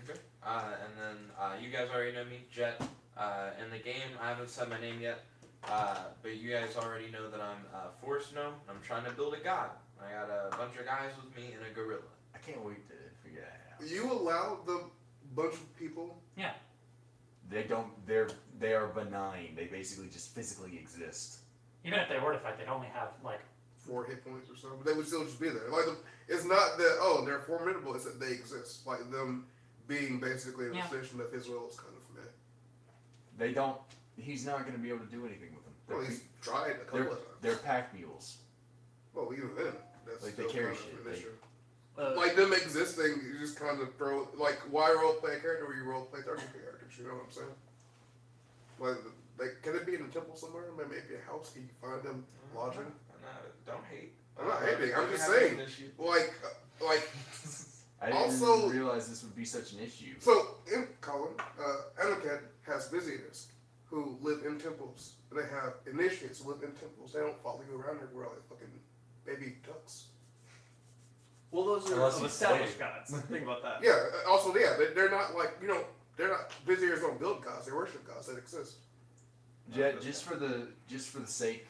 Okay. And then you guys already know me, Jet. In the game, I haven't said my name yet, but you guys already know that I'm Force Gnome. I'm trying to build a god. I got a bunch of guys with me and a gorilla. I can't wait to figure that out. You allow the bunch of people. They don't. They are benign. They basically just physically exist. Even if they were to fight, they'd only have, like, 4 hit points or something, but they would still just be there. Like it's not that they're formidable; it's that they exist. Like them being basically in the position that his will is kind of met. They don't. He's not going to be able to do anything with them. Well, he's tried a couple of times. They're pack mules. Well, even then, that's Like, they still carry kind of shit. an issue. Uh, Like them existing, you just kind of throw. Like, why role play a character where you role play 30 characters? You know what I'm saying? Like, can it be in a temple somewhere? Maybe a house? Can you find them lodging? Don't hate. I'm not hating. I'm We're just having saying. an issue. Like. I didn't Also- realize this would be such an issue. So, in Colin, Anakin has visitors who live in temples. They have initiates who live in temples. They don't follow you around everywhere like fucking baby ducks. well, those are Unless of you established say. gods. Think about that. Yeah, also, yeah, they're not like, they're not, visitors don't build gods, they worship gods that exist. Jet, just for the sake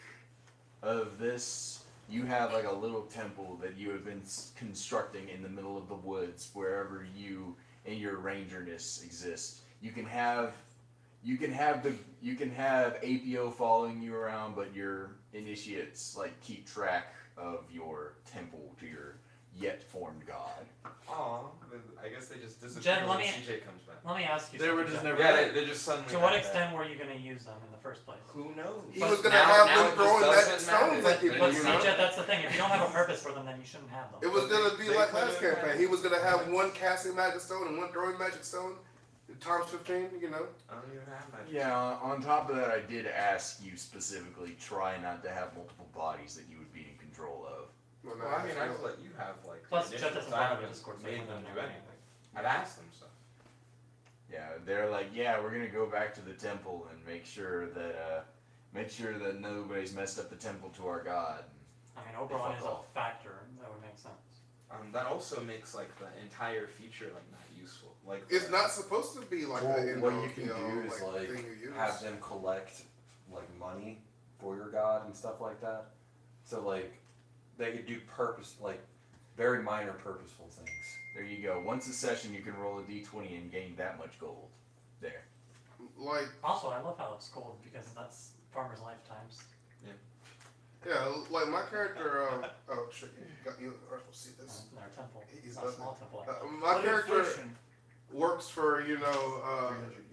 of this, you have like a little temple that you have been constructing in the middle of the woods, wherever you and your rangerness exist. You can have APO following you around, but your initiates like keep track of your temple to your yet formed god. Aw, I guess they just disappear Jen, when let me- CJ comes back. Let me ask you They were something, just Jeff. never. Yeah, they just suddenly. To what had extent were you going to use them in the first place? that. Who knows? He But was gonna now- have now them it just throwing that doesn't stones matter. at people, But you see, know? Jet, that's the thing. If you don't have a purpose for them, then you shouldn't have them. It was gonna be They like could've last had- campaign. He was gonna have one casting magic stone and one throwing magic stone, times 15, I don't even have magic. Yeah, on top of that, I did ask you specifically try not to have multiple bodies that you would be in control of. Well, Well, I mean, I've let you have like. Plus, the Jet initials. doesn't I follow haven't the Discord, so made he them doesn't do know anything. anything. I've asked them stuff. Yeah, they're like, yeah, we're gonna go back to the temple and make sure that nobody's messed up the temple to our god. I mean, Oberon Fuck is a off. factor. That would make sense. That also makes like the entire feature like not useful. Like It's not supposed to be like that. What you can do is like thing you use. have them collect like money for your god and stuff like that. So like they could do very minor purposeful things. There you go. Once a session, you can roll a d20 and gain that much gold. There. Like, Also, I love how it's gold because that's farmers' lifetimes. yeah, like my character. Oh shit, you are supposed to see this. Their temple. He's Not a small temple. My character works for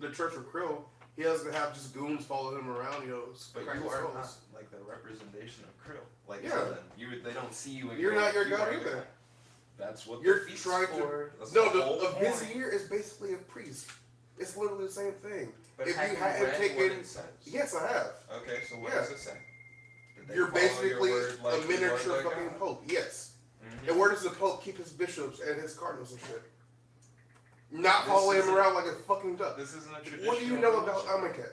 the Church of Krill. He doesn't have just goons following him around. But cracking you are skulls. not like the representation of Krill. Like Yeah. so then they don't see you. And You're go, not your "You god are the either." god." That's what You're the feast's trying to- for. That's No, the whole the point. vizier is basically a priest. It's literally the same thing. But if have you you hadn't read taken- what it says? Yes, I have. Okay, so what Yeah. does it say? Did they You're follow your basically word like a you are miniature the fucking god? pope. Yes. Mhm. And where does the pope keep his bishops and his cardinals and shit? Not This following him isn't- around like a fucking duck. This isn't a traditional. What do you know about religion. Amonkhet?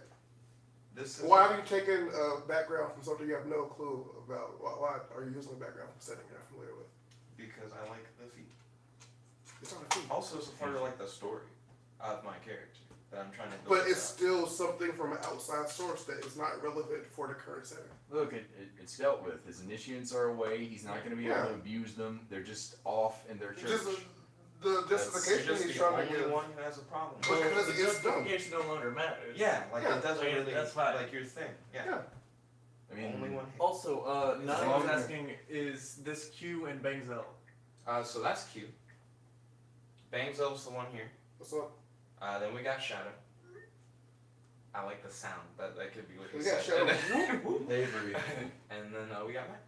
This is Why have you taken a background from something you have no clue about? Why are you using a background from setting you're not familiar with? because I like the feat. It's not a feat. Also, it's a part of like the story of my character that I'm trying to build. But it's up. still something from an outside source that is not relevant for the current setting. Look, it's dealt with. His initiates are away. He's not going to be able to abuse them. They're just off in their church. Just the You're justification just he's the trying to only give. one who has a problem. Because the it's dumb. justification no longer matters. Yeah, like Yeah. it doesn't Okay, really that's fine. like your thing. Yeah. Yeah. I mean, Only one. Also, As Nani long was as- asking, is this Q and Bangzel? So that's cute. Bangzel's the one here. What's up? Then we got Shadow. I like the sound. That could be what he We got said. Shadow. Avery. And then we got Max.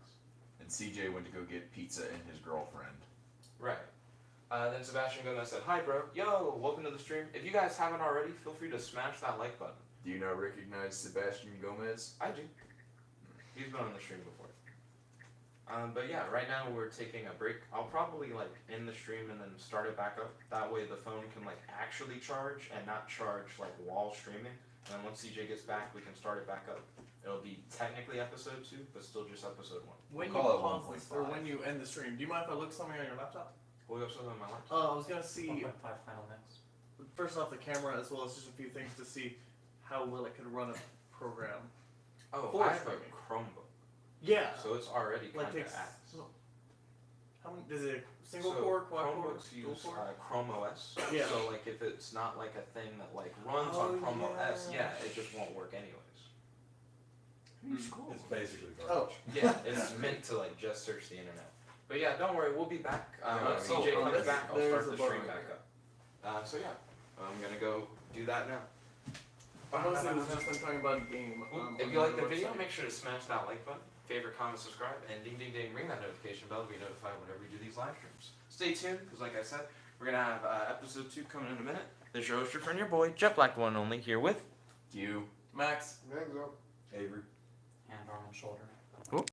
and CJ went to go get pizza and his girlfriend. Right. Then Sebastian Gomez said, "Hi, bro. Yo, welcome to the stream. If you guys haven't already, feel free to smash that like button." Do you now recognize Sebastian Gomez? I do. He's been on the stream before. But yeah, right now we're taking a break. I'll probably like end the stream and then start it back up. That way the phone can like actually charge and not charge like while streaming. And then once CJ gets back, we can start it back up. It'll be technically episode 2, but still just episode 1. When you We'll call it pause this, or 1.5. when you end the stream, do you mind if I look something on your laptop? We'll go something on my laptop. I was gonna see 1.5 final mix. first off the camera as well as just a few things to see how well it could run a program. Oh, for I have a streaming. Chromebook, Yeah. so it's already kind Like of takes. ass. How many? Is it single So core, quad core, Chromebooks dual use core? Chrome OS. Yeah. So like if it's not like a thing that like runs Oh, on Chrome OS, yeah. yeah, it just won't work anyways. It's basically Oh. garbage. Yeah, it's meant to like just search the internet. But yeah, don't worry, we'll be back. Yeah, When I CJ mean, comes there's- back, I'll there's start a the bar stream right back here. up. So yeah, I'm gonna go do that now. Honestly, it was just them talking about a game. If on you like their the video, website. make sure to smash that like button, favorite, comment, subscribe, and ding ding ding, ring that notification bell to be notified whenever we do these live streams. Stay tuned, because like I said, we're gonna have episode 2 coming in a minute. This is your host, your friend, your boy, Jet Black the one and only, here with You. Max. Mango. Avery. Hand, arm, and shoulder.